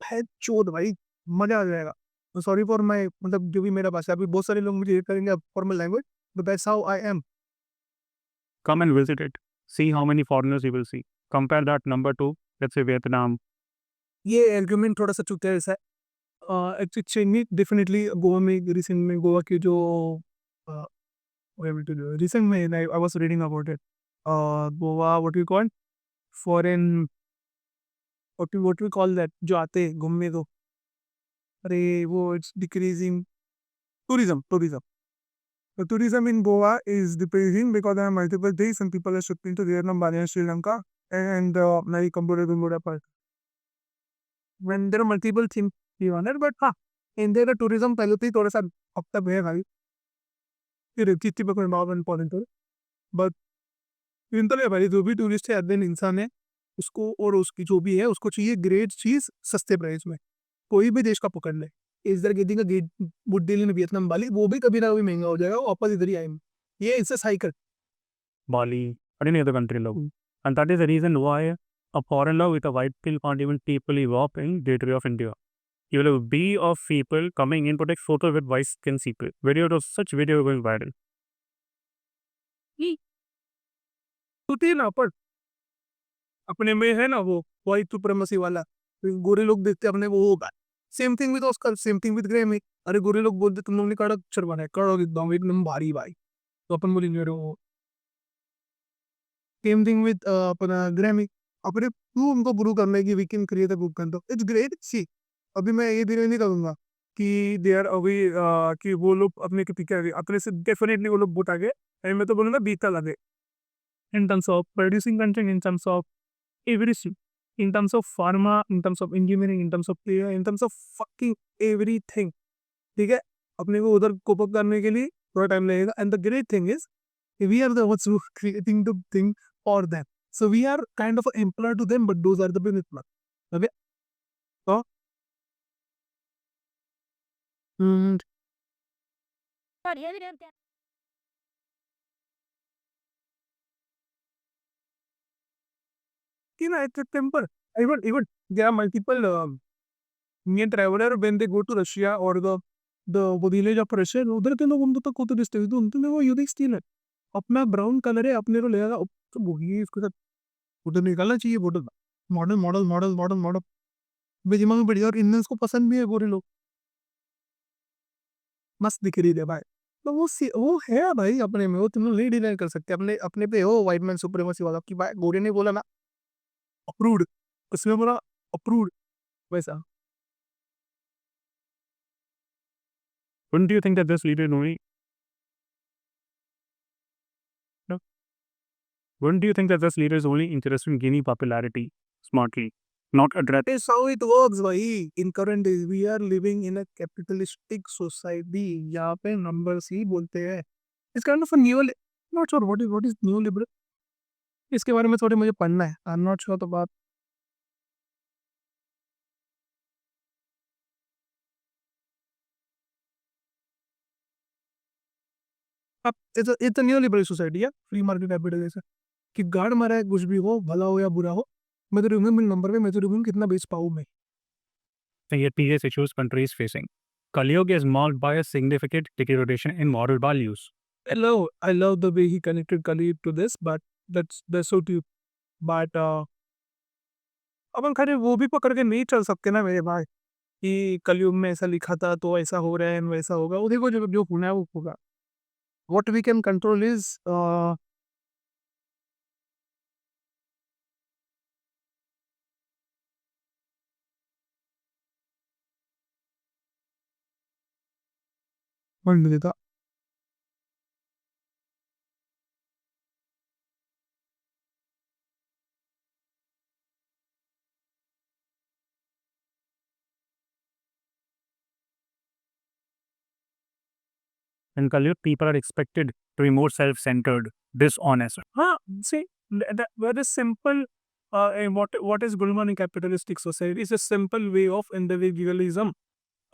है चोद भाई मजा आ जाएगा। सॉरी फॉर माई मतलब जो भी मेरा भाषा अभी बहुत सारे लोग मुझे ये करेंगे formal language but that's how I am. Come and visit it. See how many foreigners you will see. Compare that number to, let's say, Vietnam. ये आर्ग्यूमेंट थोड़ा सा चुतिया जैसा है। एक्चुअली डेफिनेटली गोवा में रिसेंट में गोवा की जो रिसेंट में I was reading about it Goa what we call foreign what we call that जो आते हैं घूमने को अरे वो it's decreasing tourism. The tourism in Goa is decreasing because there are multiple days and people are shifting to Vietnam, Bali, and Sri Lanka, and many comparable Buddha Park. When there are multiple things on it, but India का tourism पहले तो ही थोड़ा सा हफ्ता है भाई। फिर कितनी पकड़ मार इम्पोर्टेंट है, but चिंता नहीं भाई जो भी टूरिस्ट है अदन इंसान है उसको और उसकी जो भी है उसको चाहिए ग्रेट चीज़ सस्ते प्राइस में कोई भी देश का पकड़ ले। इस दर गेटिंग गेट बुड्डी इन वियतनाम बाली वो भी कभी ना कभी महंगा हो जाएगा वापस इधर ही आएंगे ये इससे cycle Bali, or any other country love. And that is the reason why a foreign love with a white pill can't even peacefully walk in gateway of India. You will have a bee of people coming in to take photo with white skin people. Such video going viral. होती है ना पर अपने में है ना वो white supremacy वाला गोरे लोग देखते अपने वो होगा same thing with Oscar same thing with Grammy. अरे गोरे लोग बोलते तुम लोग ने कड़क अक्षर बनाए कड़क एकदम भारी भाई तो अपन बोलेंगे अरे वो सेम थिंग विद अपना ग्रैमी अपने तू उनको प्रूव करने की we can create a book कर दो इट्स ग्रेट सी। अभी मैं ये भी नहीं करूँगा कि दे आर अभी कि वो लोग अपने के पीछे अपने से डेफिनेटली वो लोग बहुत आगे मैं तो बोलूँगा बीता लगे in terms of producing content, in terms of everything, in terms of pharma, in terms of engineering, in terms of player, in terms of fucking everything. ठीक है अपने को उधर कोप अप करने के लिए थोड़ा टाइम लगेगा and the great thing is we are the ones who are creating the thing for them so we are kind of an employer to them but those are the businessmen okay so mm, you know it's a temper even there are multiple me and traveler when they go to Russia or the village of Russia उधर के लोग उनको तो कोते दिखते हैं तो उनके लिए वो यूनिक स्टील है अपना ब्राउन कलर है अपने को लगेगा तो वही इसके साथ फोटो निकालना चाहिए photo model model model model model बेजिमा में बढ़िया और इंडियंस को पसंद भी है गोरे लोग मस्त दिख रही है भाई तो वो है भाई अपने में वो तुम लोग नहीं डिनाई कर सकते अपने अपने पे हो व्हाइट मैन सुप्रीमेसी वाला कि भाई गोरे ने बोला ना अप्रूव्ड उसमें बोला अप्रूव्ड वैसा। Wouldn't you think that this leader knowing? No. Wouldn't you think that this leader is only interested in gaining popularity smartly, not address? That is how it works, bhai. In current days, we are living in a capitalistic society. यहाँ पे numbers ही बोलते हैं. It's kind of a not sure what is neoliberal. इसके बारे में थोड़ी मुझे पढ़ना है. I'm not sure about. अब it's a neoliberal society, yeah. Free market capitalism. कि गाड़ मारा है कुछ भी हो, भला हो या बुरा हो, मैं तो देखूंगा मेरे नंबर पे, मैं तो देखूंगा कितना बेच पाऊँ मैं. Yet previous issues country is facing. Kaliyug is marked by a significant deterioration in moral values. I love the way he connected Khalid to this, but that's so deep. But अपन खैर वो भी पकड़ के नहीं चल सकते ना मेरे भाई कि कलयुग में ऐसा लिखा था तो ऐसा हो रहा है वैसा होगा. वो देखो जो होना है वो होगा. What we can control is one minute. In Kaliyug, people are expected to be more self-centered, dishonest. हाँ, see, that very simple. What is going on in capitalistic society is a simple way of individualism.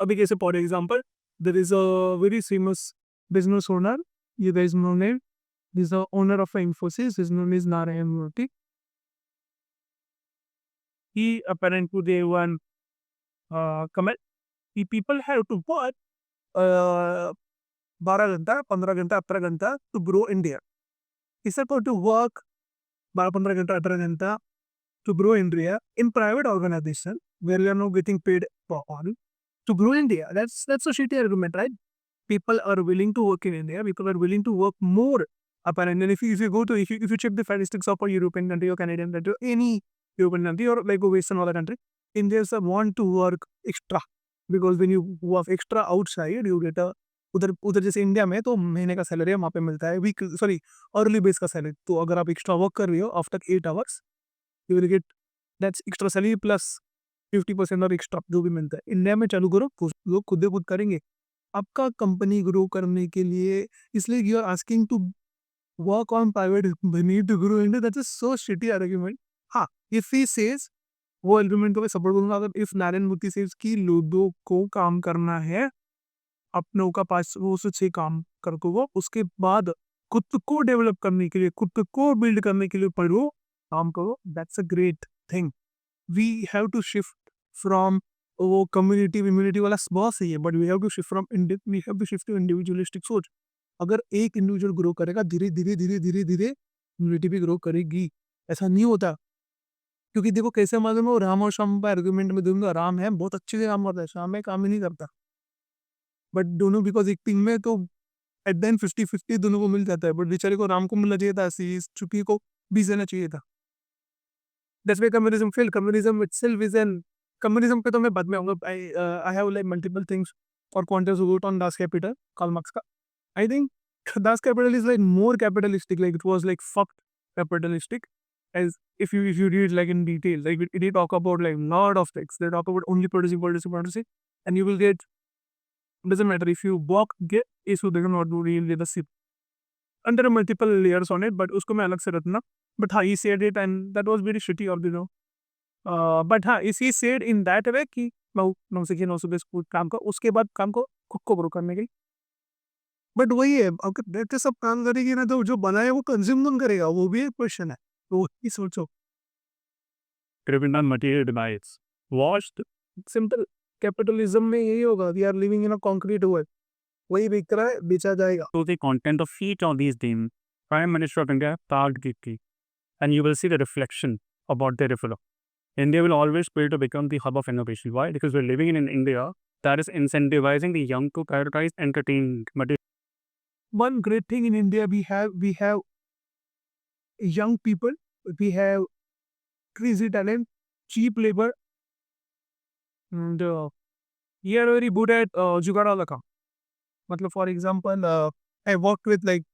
अभी कैसे for example, there is a very famous business owner. You guys know name. This is the owner of Infosys. His name is Narayan Murthy. He apparently they one comment. People have to work 12 घंटा 15 घंटा 18 घंटा to grow India. He said to work 12-15 घंटा 18 घंटा to grow India in private organization where you are not getting paid for all to grow India. That's a shitty argument, right? People are willing to work in India. People are willing to work more. Apparently, if you go to if you check the statistics of a European country or Canadian country, or any European country or like a Western other country, Indians want to work extra because when you work extra outside, you get a उधर जैसे India में तो महीने का salary वहाँ पे मिलता है वीक अर्ली बेस का सैलरी. तो अगर आप एक्स्ट्रा वर्क कर रही हो after 8 hours you will get that's extra salary plus 50% और एक्स्ट्रा जो भी मिलता है. इंडिया में चालू करो लोग खुद खुद करेंगे आपका कंपनी ग्रो करने के लिए. इसलिए you are asking to work on private need to grow India. That's so shitty argument. हाँ, इफ ही सेज वो आर्गुमेंट को मैं सपोर्ट करूंगा. अगर इफ नारायण मूर्ति सेज की लोगों को काम करना है अपनों का 5 से 6 काम करके वो उसके बाद खुद को डेवलप करने के लिए खुद को बिल्ड करने के लिए पढ़ो काम करो. That's a great thing. We have to shift from वो कम्युनिटी इम्यूनिटी वाला बहुत सही है but we have to shift from we have to shift to individualistic सोच. अगर एक इंडिविजुअल ग्रो करेगा धीरे धीरे धीरे धीरे धीरे इम्यूनिटी भी ग्रो करेगी. ऐसा नहीं होता क्योंकि देखो कैसे मालूम है. राम और श्याम का आर्गुमेंट में दूंगा. राम है बहुत अच्छे से काम करता है, श्याम है काम ही नहीं करता. बट दोनों बिकॉज एक टीम में तो एट द एंड 50-50 दोनों को मिल जाता है. बट बेचारे को राम को मिलना चाहिए था, चुकी को 20 देना चाहिए था. That's why communism fail. Communism itself is an communism पे तो मैं बाद में आऊंगा. I have like multiple things और quantums vote on Das Kapital Karl Marx का. I think Das Kapital is like more capitalistic. Like it was like fucked capitalistic as if you read like in detail, like they talk about like lot of things. They talk about only producing and you will get. Doesn't matter if you walk get issue they cannot do real leadership. And there are multiple layers on it, but उसको मैं अलग से रखना. But हाँ, he said it and that was very shitty of but हाँ, is he said in that way कि 9 से 9 सुबह स्कूल काम का उसके बाद काम को खुद को ग्रो करने के लिए. बट वही है अगर देखते सब काम करेगी ना तो जो बनाए वो कंज्यूम कौन करेगा वो भी एक क्वेश्चन है. तो वही सोचो. Driven on material demands. Watched. Simple capitalism में यही होगा. We are living in a concrete world. वही बिक रहा है बेचा जाएगा. So the content of each of these themes, Prime Minister of India, Taj Giti, and you will see the reflection about their development. India will always aspire to become the hub of innovation. Why? Because we're living in an India that is incentivizing the young to prioritize entertainment. One great thing in India we have young people, we have crazy talent, cheap labor, and we are very good at जुगाड़ वाला काम. मतलब for example, I worked with like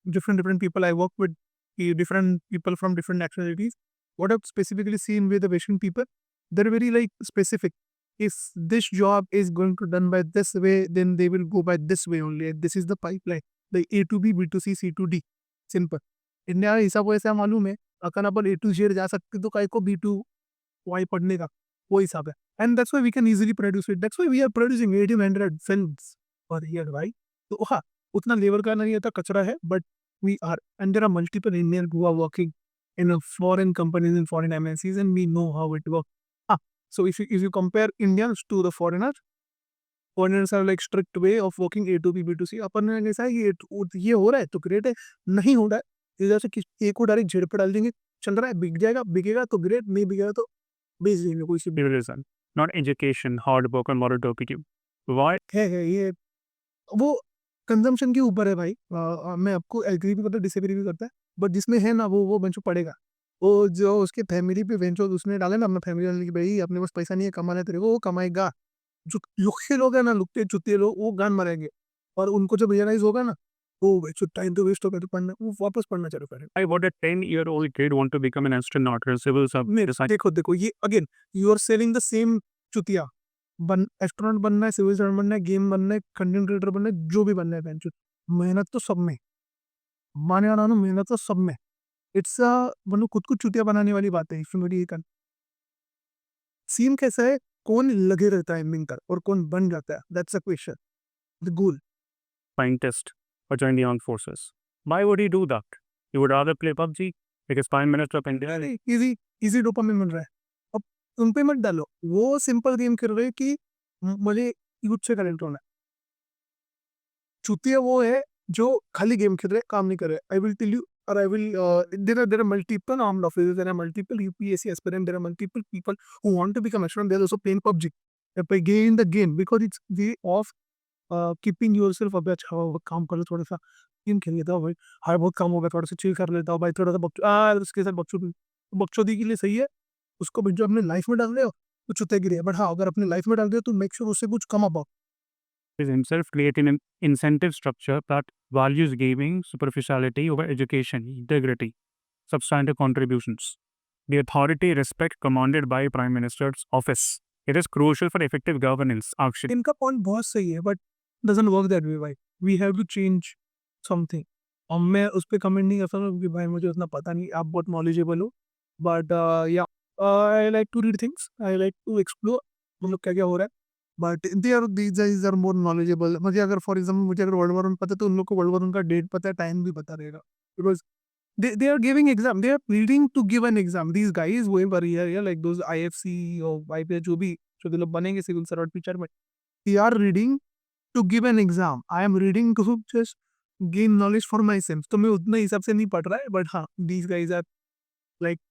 different people. I worked with different people from different nationalities. What I've specifically seen with the Western people, they're very like specific. If this job is going to done by this way, then they will go by this way only. This is the pipeline, like A to B, B to C, C to D. Simple. India हिसाब वैसा मालूम है, अगर अपन A to Z जा सकते तो काय को B to Y पढ़ने का वो हिसाब है. And that's why we can easily produce it. That's why we are producing 1800 films per year, right? तो हाँ, उतना लेबर का नहीं होता, कचरा है, but we are, and there are multiple Indians who are working in a foreign companies and foreign MNCs, and we know how it works. So if you compare Indians to the foreigners are like strict way of working A to B, B to C. अपन ने ऐसा है ये हो रहा है तो great है, नहीं हो रहा है इधर से एक को डायरेक्ट जेड पे डाल देंगे, चल रहा है, बिक जाएगा, बिकेगा तो ग्रेट, नहीं बिकेगा तो बेच देंगे कोई सी Reason, not education, hard work, or moral turpitude. Why? है ये वो कंजम्पशन के ऊपर है भाई. मैं आपको एग्री भी करता हूँ, डिसएग्री भी करता है, बट जिसमें है ना वो बेंचो पड़ेगा. वो जो उसके फैमिली पे बेंचो उसने डाले ना अपना फैमिली वाले की भाई अपने पास पैसा नहीं है, कमाना है तेरे को, वो कमाएगा. जो लुखे लोग हैं ना, लुकते चुतिए लोग, वो गान मरेंगे, और उनको जब रियलाइज होगा ना वो टाइम तो वेस्ट हो गया तो पढ़ना, वो वापस पढ़ना चालू करें. Why would a 10-year-old kid want to become an astronaut or a civil मेरे servant? देखो ये again you are selling the same चुतिया. एस्ट्रोनॉट बनना है, सिविल सर्वेंट बनना है, गेम बनना है, कंटेंट क्रिएटर बनना है, जो भी बनना है बेंचो, मेहनत तो सब में, माने या ना मानो, मेहनत तो सब में. इट्स मतलब खुद को चुतिया बनाने वाली बात है. इसमें सीन कैसा है, कौन लगे रहता है एमिंग कर और कौन बन जाता है, that's a question. The goal. Scientist or join the armed forces. Why would he do that? He would rather play PUBG because Prime Minister of India. अरे इजी डोपामिन मिल रहा है. अब उन पे मत डालो, वो सिंपल गेम खेल रहे हैं कि मुझे यूथ से कनेक्ट होना है. चुतिया वो है जो खाली गेम खेल रहे हैं, काम नहीं कर रहे. I will tell you, or I will there are multiple armed officers, there are multiple UPSC aspirants, there are multiple people who want to become astronaut. They are also playing PUBG. They play in the game because it's way of keeping yourself up. अच्छा काम कर लो, थोड़ा सा game खेल लेता हूँ भाई, हाय बहुत काम हो गया, थोड़ा सा चिल कर लेता हूँ भाई, थोड़ा सा उसके साथ बकचोदी के लिए सही है. उसको जो अपने लाइफ में डाल रहे हो तो चुतेगिरी है, बट हाँ अगर अपने लाइफ में डाल रहे हो तो मेक श्योर उससे कुछ कमा पाओ. Is himself creating an incentive structure that values gaming, superficiality over education, integrity, substantive contributions. The authority respect commanded by Prime Minister's office. It is crucial for effective governance. Actually, इनका point बहुत सही है, but doesn't work that way भाई. We have to change something. और मैं उस पर comment नहीं करता क्योंकि भाई मुझे उतना पता नहीं, आप बहुत नॉलेजेबल हो, बट या I like to read things, I like to explore मतलब क्या क्या हो रहा है. But these are more knowledgeable. मुझे अगर फॉर एग्जाम्पल मुझे अगर वर्ल्ड वॉर वन पता है तो उन लोग को वर्ल्ड वॉर वन का डेट पता है, टाइम भी पता रहेगा, because they are giving exam, they are reading to give an exam. These guys वही पर here like those IFC और IPS जो भी जो लोग बनेंगे सिविल सर्वेंट टीचर में, they are reading to give an exam. I am reading to just gain knowledge for myself. तो मैं उतना हिसाब से नहीं पढ़ रहा है, बट हाँ these guys are like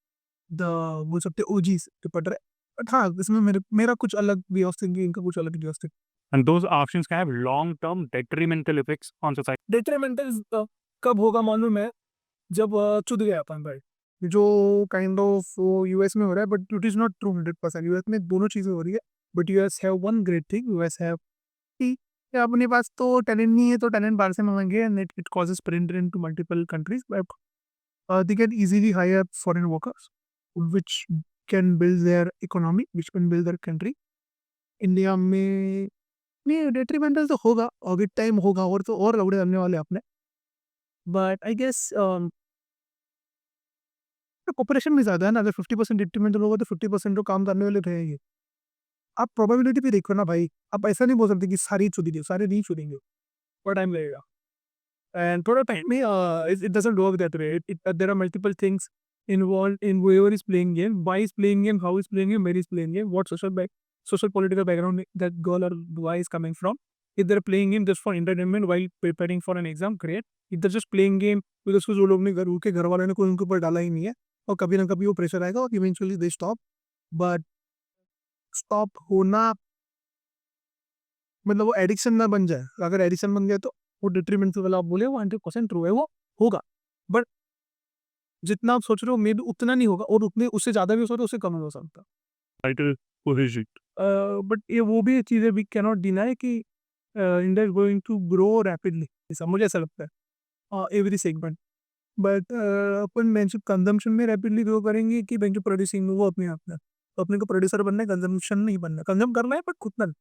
the बोल सकते OGs जो पढ़ रहे हैं. बट हाँ इसमें मेरा कुछ अलग वे ऑफ थिंकिंग, इनका कुछ अलग way of thinking. and those actions can have long-term detrimental effects on society. Detrimental कब होगा मालूम है, जब चुद गया अपन भाई, जो काइंड ऑफ यूएस में हो रहा है, but it is not true 100%. US में दोनों चीज़ें हो रही है, but US have one great thing, US have कि अपने पास तो टैलेंट नहीं है तो टैलेंट बाहर से मंगाएंगे, and it causes sprint into multiple countries, but they can easily hire foreign workers which can build their economy, which can build their country. India में नहीं डेट्रीमेंटल तो होगा, और विद टाइम होगा, और तो और लौड़े बनने वाले अपने. बट आई गेस कॉपरेशन भी ज़्यादा है ना. अगर 50% डिट्रीमेंटल होगा तो 50% जो काम करने वाले रहेंगे. आप प्रोबेबिलिटी भी देखो ना भाई, आप ऐसा नहीं बोल सकते कि सारी चुदी दे, सारे नहीं चुदेंगे, थोड़ा टाइम लगेगा. एंड थोड़ा टाइम में it doesn't work that way. There are multiple things involved in whoever is playing game, why is playing game, how is playing game, where is playing game, what social political background that girl or boy is coming from. If they're playing game just for entertainment while preparing for an exam, great. If they're just playing game because उसको जो लोग ने घर वालों ने कोई उनके ऊपर डाला ही नहीं है, और कभी ना कभी वो प्रेशर आएगा और eventually they stop. But stop होना मतलब वो एडिक्शन ना बन जाए. अगर एडिक्शन बन गया तो वो डिट्रीमेंटल वाला आप बोले वो 100% ट्रू है, वो होगा, बट जितना आप सोच रहे हो मे बी उतना नहीं होगा, और उतने उससे ज़्यादा भी हो सकता है, उससे कम भी हो सकता है. बट ये वो भी चीज़ें वी कैन नॉट डिनाई कि India is going to grow rapidly, ऐसा मुझे ऐसा लगता है एवरी सेगमेंट. बट अपन बेंच कंजम्पशन में रैपिडली ग्रो करेंगे कि बेंच प्रोड्यूसिंग में वो अपने आप में। तो अपने को प्रोड्यूसर बनना है, कंजम्पशन नहीं बनना। कंज्यूम करना है पर खुद ना।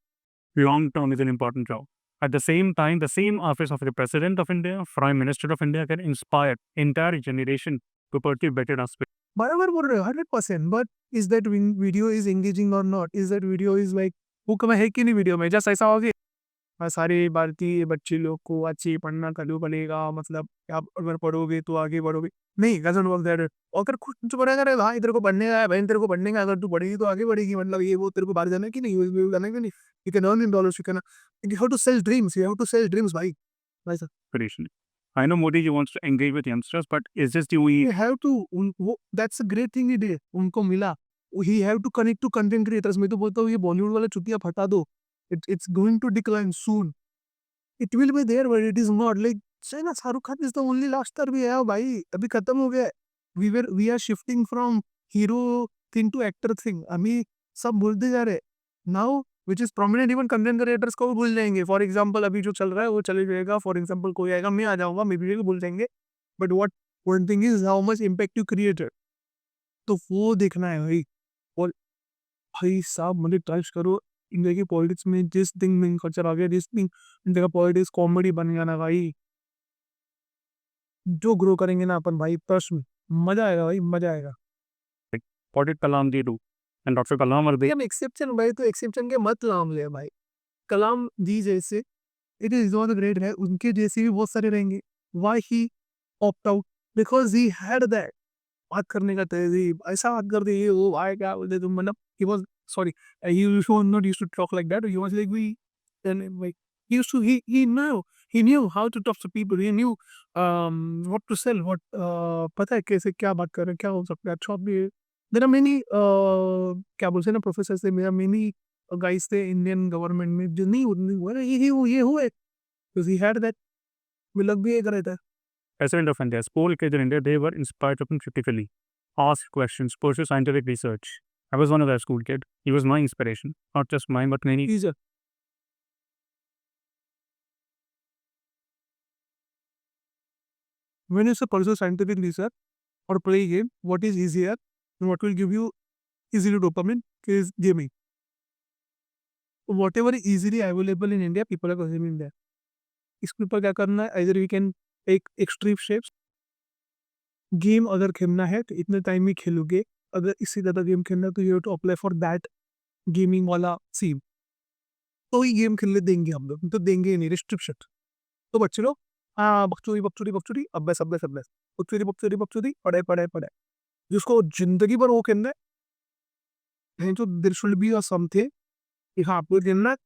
Long term is an important job. At the same time, the same office of the President of India, Prime Minister of India can inspire entire generation to pursue better aspects. बराबर बोल रहे हो 100%, but is that video is engaging और not? Is that video is like hook में है कि नहीं video में? जस्ट ऐसा हो गया सारे भारतीय बच्चे लोग को अच्छी पढ़ना चालू बनेगा, मतलब आप अगर पढ़ोगे तो आगे बढ़ोगे। नहीं, डजंट वर्क दैट। अगर कुछ पढ़ेगा रे भाई, तेरे को पढ़ने का है भाई, तेरे को पढ़ने का, अगर तू पढ़ेगी तो आगे बढ़ेगी, मतलब ये वो तेरे को बाहर जाना है कि नहीं, यूएस जाना है कि नहीं, you can earn in dollars, you can, you have to sell dreams, you have to sell dreams भाई। भाई साहब, Inspiration. I know Modi ji wants to engage with youngsters, but is this the you only have to वो that's a great thing he did, उनको मिला। He have to connect to content creators. मैं तो बोलता हूँ ये बॉलीवुड वाले चुतिया हटा दो, it's going to decline soon. It will be there but it is not like China. Shahrukh Khan is the only last star भी है भाई, अभी खत्म हो गया। We are shifting from hero thing to actor thing. अभी सब भूलते जा रहे now, which is prominent. Even content creators को भी भूल जाएंगे। फॉर एग्जाम्पल अभी जो चल रहा है वो चले जाएगा। फॉर एग्जाम्पल कोई आएगा, मैं आ जाऊंगा, मे बी भूल जाएंगे, but what one thing is how much impact you created, तो वो देखना है भाई। और भाई साहब मुझे टच करो, इंडिया की पॉलिटिक्स में जिस दिन में कल्चर आ गया, जिस दिन इंडिया का पॉलिटिक्स कॉमेडी बन गया ना भाई, जो ग्रो करेंगे ना अपन भाई, ट्रस्ट में मजा आएगा भाई, मजा आएगा। what did Kalam ji do? And Dr. Kalam are they हम एक्सेप्शन भाई, तो एक्सेप्शन के मत नाम ले भाई। कलाम जी जैसे, इट इज वन ग्रेट है, उनके जैसे भी बहुत सारे रहेंगे। Why he opt out? Because he had that बात करने का तहजीब। ऐसा बात कर दी वो भाई, क्या बोलते तुम, मतलब he was sorry, he not used to talk like that, he was like we, and like he used to he knew how to talk to people, he knew what to sell, what पता है कैसे क्या बात कर रहे हैं, क्या हो सकता है अच्छा भी। देयर आर मेनी क्या बोलते हैं ना प्रोफेसर से, मेरा मेनी गाइस थे इंडियन गवर्नमेंट में जो नहीं हुआ ना, ये हुए because he had that, वो लग भी ये कर रहा था। President of India, school kids in India, they were inspired to think critically, ask questions, pursue scientific research. I was one of that school kid. He was my inspiration, not just mine, but many. Easier. When you say pursue scientific research or play game, what is easier and what will give you easily dopamine is gaming. Whatever is easily available in India, people are consuming that. इसके ऊपर क्या करना है, either we can take extreme steps. Game अगर खेलना है तो इतने टाइम ही खेलोगे, अगर इससे ज़्यादा गेम खेलना है तो you have to apply for that gaming वाला सीम, तो ही गेम खेलने देंगे हम लोग, तो देंगे ही नहीं, रिस्ट्रिक्शन। तो बच्चे लोग हाँ बकचोदी बकचोदी बकचोदी, अभ्यास अभ्यास अभ्यास, बकचोदी बकचोदी बकचोदी, पढ़ाई पढ़ाई पढ़ाई, जिसको जिंदगी भर वो खेलना है, जो there should be a something कि हाँ आपको खेलना है,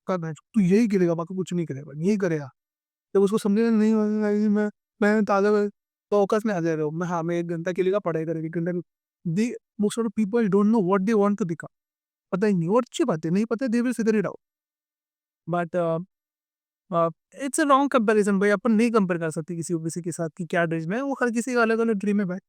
करना है, तू यही करेगा, बाकी कुछ नहीं करेगा, यही करेगा। जब उसको समझेगा नहीं नहीं, मैं ताज़ा फोकस में आ जा रहा हूँ, मैं हाँ मैं 1 घंटा खेलेगा, पढ़ाई करेगी 1 घंटा। They most of people don't know what they want to become, पता ही नहीं, और अच्छी बात है, नहीं पता they will figure it out. But it's a wrong comparison भाई, अपन नहीं कंपेयर कर सकते किसी के साथ कि क्या ड्रीम है, वो हर किसी का अलग अलग ड्रीम है भाई।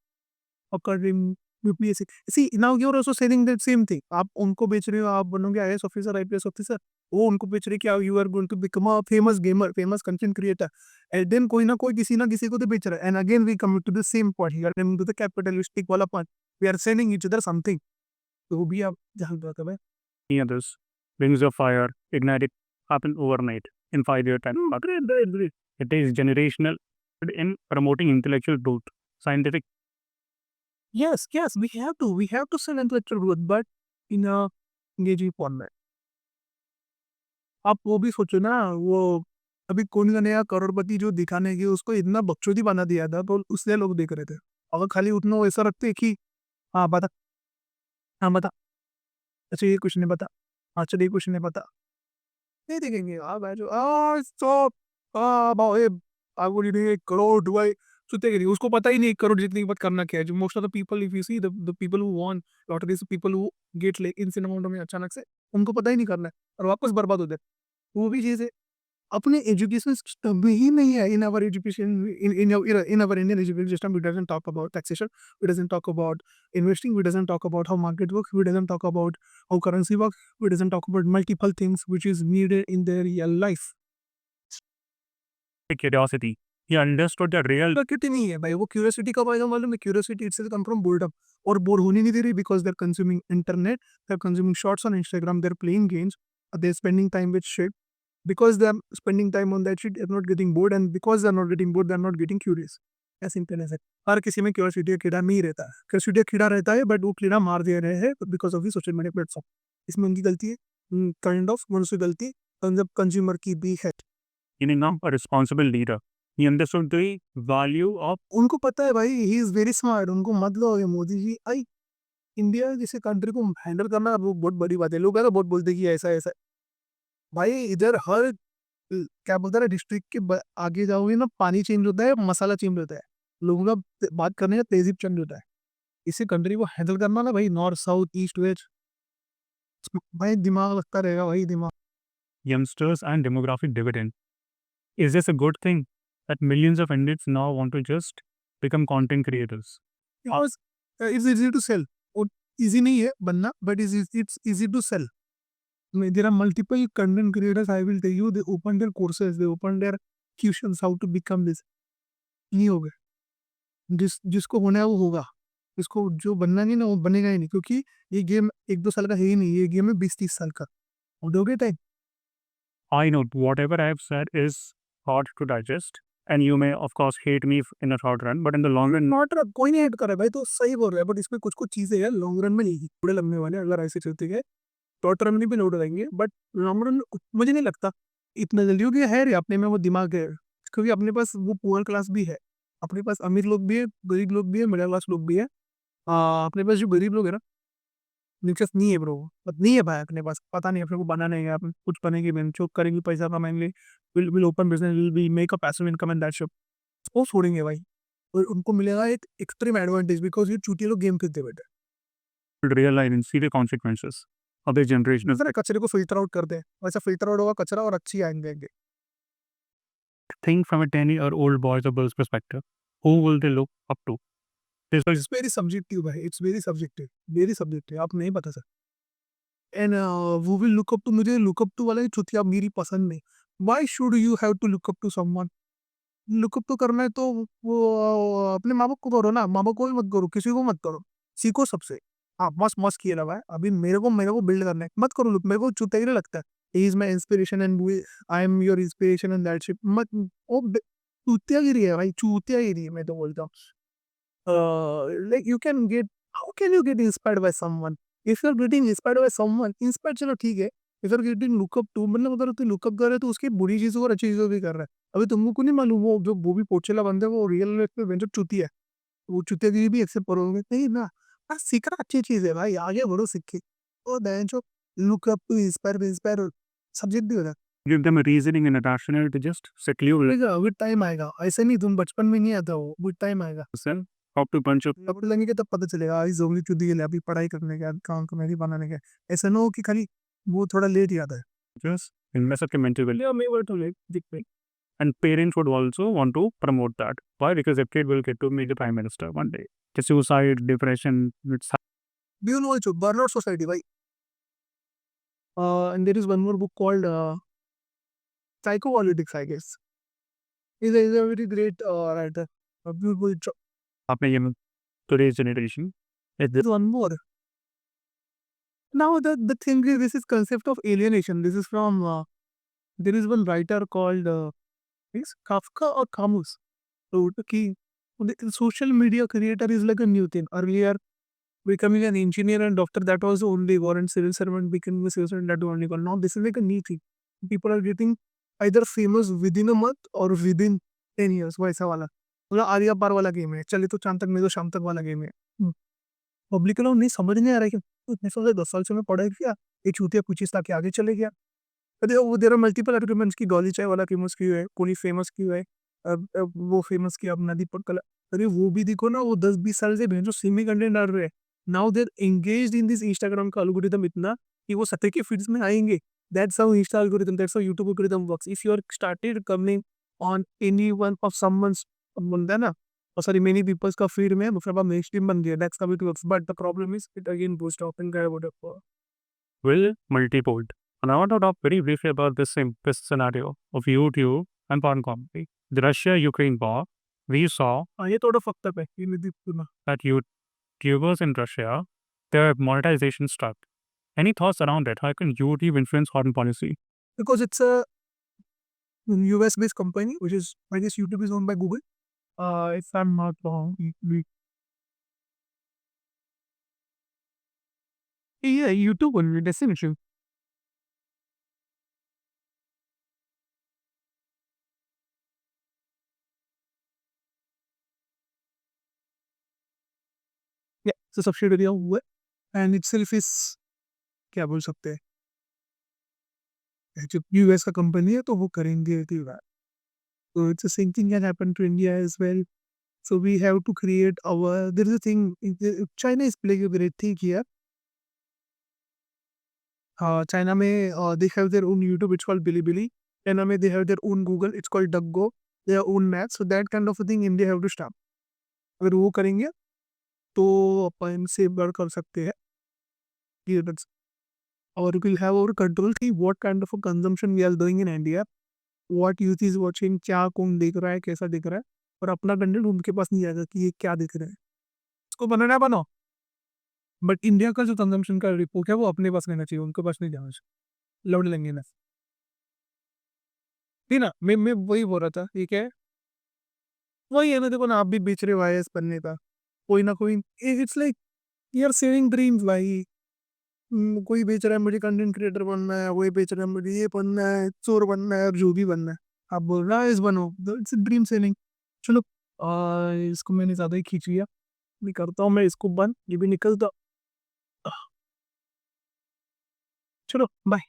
आपका dream UPSC, see now you are also saying that same thing, आप उनको बेच रहे हो आप बनोगे आईएएस ऑफिसर, आईपीएस ऑफिसर, वो उनको बेच रहे कि you are going to become a famous gamer, famous content creator, and then कोई ना कोई किसी ना किसी को तो बेच रहा है। And again we come to the same point here, to the capitalistic वाला point, we are selling each other something, तो वो भी आप ध्यान रखो भाई। Many others. Wings of Fire, Ignited, happened overnight in 5-year time. But Great. it is generational in promoting intellectual growth, scientific. Yes, we have to sell intellectual growth, but in a engaging format. आप वो भी सोचो ना, वो अभी कौन सा नया करोड़पति जो दिखाने की उसको इतना बकचोदी बना दिया था, तो उसलिए लोग देख रहे थे। अगर खाली उतना वैसा रखते कि हाँ बता, हाँ बता, अच्छा ये कुछ नहीं पता, हाँ चल ये कुछ नहीं पता, नहीं देखेंगे। हाँ भाई जो स्टॉप, हाँ भाव ये आपको नहीं 1 करोड़ भाई, सुनते नहीं, उसको पता ही नहीं 1 करोड़ जितनी बात करना क्या है। जो most of the people if you see the people who want lottery, people who get like in amount में अचानक से, उनको पता ही नहीं करना है और वापस बर्बाद हो जाए। वो भी चीज़ है, अपने एजुकेशन सिस्टम में ही नहीं है। In our education, in our Indian education system, we doesn't talk about taxation, we doesn't talk about investing, we doesn't talk about how market works, we doesn't talk about how currency works, we doesn't talk about multiple things which is needed in their real life. Curiosity. He understood the real क्योंकि नहीं है भाई, वो curiosity कब आएगा मालूम है? Curiosity itself come from boredom, और बोर होने नहीं दे रही because they are consuming internet, they are consuming shorts on Instagram, they are playing games, they are spending time with shit, because they are spending time on that shit, they are not getting bored, and because they are not getting bored, they are not getting curious. as simple as that. हर किसी में curiosity का कीड़ा नहीं रहता है, curiosity का कीड़ा रहता है, बट वो कीड़ा मार दिया रहे हैं because of the social media platform. इसमें उनकी गलती है, काइंड ऑफ मनुष्य गलती, जब कंज्यूमर की भी है. meaning now a responsible leader. He understood the value of उनको पता है भाई, ही इज वेरी स्मार्ट, उनको मत लो ये मोदी जी. आई इंडिया जैसे कंट्री को हैंडल करना वो बहुत बड़ी बात है. लोग है ना बहुत बोलते हैं कि ऐसा ऐसा. भाई इधर हर क्या बोलता है डिस्ट्रिक्ट के आगे जाओगे ना, पानी चेंज होता है, मसाला चेंज होता है, लोगों का बात करने का तेजी चेंज होता है. इसी कंट्री को हैंडल करना ना भाई, नॉर्थ साउथ ईस्ट वेस्ट, भाई दिमाग लगता रहेगा भाई, दिमाग. youngsters and demographic dividend. Is this a good thing that millions of Indians now want to just become content creators? It's easy to sell. Easy नहीं है बनना, but it's easy to sell. There are multiple content creators, I will tell you, they open their courses, they open their tuitions how to become this. नहीं होगा. जिसको होना है वो होगा, जिसको जो बनना नहीं ना वो बनेगा ही नहीं, क्योंकि ये गेम 1-2 साल का है ही नहीं, ये गेम है 20-30 साल का. और दोगे time. I know whatever I have said is hard to digest, and you may, of course, hate me in a short run, but in the long run, not कोई नहीं हेट कर रहा है भाई, तो सही बोल रहा है, बट इसमें कुछ कुछ चीजें हैं लॉन्ग रन में नहीं थोड़े लगने वाले, अगर ऐसे चलते गए शॉर्ट रन में भी लौट जाएंगे, बट लॉन्ग रन मुझे नहीं लगता इतना जल्दी. क्योंकि है रे अपने में वो दिमाग है, क्योंकि अपने पास वो पुअर क्लास भी है, अपने पास अमीर लोग भी है, गरीब लोग भी है, मिडिल क्लास लोग भी है. अपने पास जो गरीब लोग है ना, दिलचस्प नहीं है ब्रो, बट नहीं है भाई अपने पास, पता नहीं अपने को बनाना है, आप कुछ बनेंगे, चोक करेंगे, पैसा कमाएंगे, will open business, will be make a passive income and that ship. वो छोड़ेंगे भाई, और उनको मिलेगा एक एक्सट्रीम एडवांटेज, बिकॉज ये चूतिए लोग गेम खेलते बैठे. will realize and see the consequences of this generation. जरा कचरे को फिल्टर आउट कर दे, वैसा फिल्टर आउट होगा कचरा और अच्छी आएंगे. Think from a 10-year-old boy's or girl's perspective. Who will they look up to? This is it's very subjective भाई, इट्स वेरी सब्जेक्टिव, आप नहीं बता सकते. एंड वो विल लुक अप टू, मुझे लुक अप टू वाला ही चुतिया मेरी पसंद नहीं. Why should you have to look up to someone? Look up तो करना है तो वो अपने माँ बाप को करो ना, माँ बाप को भी मत करो, किसी को मत करो, सीखो सबसे. हाँ मस्त मस्त किया भाई, अभी मेरे को बिल्ड करना है, मत करो. मेरे को चुतिया ही नहीं लगता है. He is my inspiration and I am your inspiration and that ship. मत वो चूतियागिरी है भाई, चूतियागिरी है, मैं तो बोलता हूँ. Like you can get, how can you get inspired by someone? If you're getting inspired by someone, inspired चलो ठीक है, if you're getting look up to, मतलब अगर तू look up कर रहा है तो उसकी बुरी चीज़ों और अच्छी चीज़ों भी कर रहा है. अभी तुमको नहीं मालूम वो जो वो भी पोचेला बंदा है, वो रियल लाइफ में वेंचर चूतिया है, वो चूतियागिरी भी एक्सेप्ट करोगे नहीं ना. हाँ सीखना अच्छी चीज़ है भाई, आगे बढ़ो सीख के. और बेंचो look up to, inspire subject भी होता है. give them a reasoning and a rationale to just settle with time आएगा, ऐसे नहीं तुम बचपन में नहीं आता, वो विद टाइम आएगा. yourself, how to punch up तब लगेंगे तब पता चलेगा इस जोगली चुदी के अभी पढ़ाई करने का, काम कमेटी बनाने का. ऐसा ना हो कि खाली वो थोड़ा लेट याद है. just and mess up your mental well. Yeah, me were too late. Dick pic. And parents would also want to promote that. Why? Because their kid will get to meet the prime minister one day. The suicide, depression, it's Do you know it's a burnout society, bhai? And there is one more book called Psychoanalytics, I guess. He's a very great writer. A beautiful. happening in today's generation. There's one more. Now the thing is, this is concept of alienation. This is from there is one writer called is Kafka or Camus. So the social media creator is like a new thing. Earlier, becoming an engineer and doctor, that was the only war, and civil servant becoming a civil servant, that was only goal. Now this is like a new thing. People are getting either famous within a month or within 10 years. वैसा वाला मतलब आर्या पार वाला game है, चले तो चांद तक नहीं तो शाम तक वाला गेम है. पब्लिक को नहीं समझ नहीं आ रहा है कि इतने साल से 10 साल से मैं पढ़ाई किया, ये चूतिया कुछ इस ताकि आगे चले गया. वो देर आर मल्टीपल आर्ग्यूमेंट्स की डॉली चाय वाला फेमस क्यों है, कोहली फेमस क्यों है, अब वो फेमस किया अपना दीपक कला. अरे वो भी देखो ना, वो 10-20 साल से भेजो सेमी कंटेंट डाल रहे हैं. Now they're engaged in this Instagram का एल्गोरिथम इतना कि वो सत्य के फीड्स में आएंगे. That's how Insta algorithm, that's how YouTube algorithm works. If you are started coming on any one of someone's, बनता है ना, और सारी मेनी पीपल्स का फीड में मतलब मेन स्ट्रीम बन गया. That's how it works, but the problem is it again boost up and whatever. will multifold. And I want to talk very briefly about this scenario of YouTube and porn comedy. the Russia-Ukraine war, we saw हाँ, ये थोड़ा fucked up है, ये नहीं सुना। that YouTubers in Russia, their monetization stuck. Any thoughts around it? How can YouTube influence foreign policy? Because it's a US-based company, which is, I guess YouTube is owned by Google. If I'm not wrong. Yeah, YouTube only, definitely. Yeah, so subsidiary of हुआ and itself is क्या बोल सकते हैं, जो US का company है तो वो करेंगे कि बात, so it's the same thing can happen to India as well. So we have to create our, there is a thing, China is playing a great thing here. China में they have their own YouTube, it's called Bilibili. China में they have their own Google, it's called DuckGo, their own Maps. So that kind of a thing India have to stop. अगर वो करेंगे तो अपन से बढ़ कर सकते हैं ये that's, or we'll have our control की what kind of a consumption we are doing in India, what youth is watching, क्या कौन देख रहा है, कैसा देख रहा है, और अपना कंटेंट उनके पास नहीं आएगा कि ये क्या देख रहे हैं, उसको बनाना बनाओ, बट इंडिया का जो कंजम्पशन का रिपोर्ट है वो अपने पास रहना चाहिए, उनके पास नहीं जाना चाहिए, लौट लेंगे ना। नहीं ना, मैं वही बोल रहा था, ठीक है, वही है ना, देखो ना, आप भी बेच रहे हो IAS बनने का, कोई ना कोई, it's like you are saving dreams भाई। कोई बेच रहा है मुझे कंटेंट क्रिएटर बनना है, वही बेच रहा है मुझे ये बनना है, चोर बनना है, और जो भी बनना है, आप बोल रहा है इस बनो, इट्स ड्रीम सेलिंग। चलो इसको मैंने ज़्यादा ही खींच लिया, मैं करता हूँ मैं इसको बंद, ये भी निकलता, चलो बाय।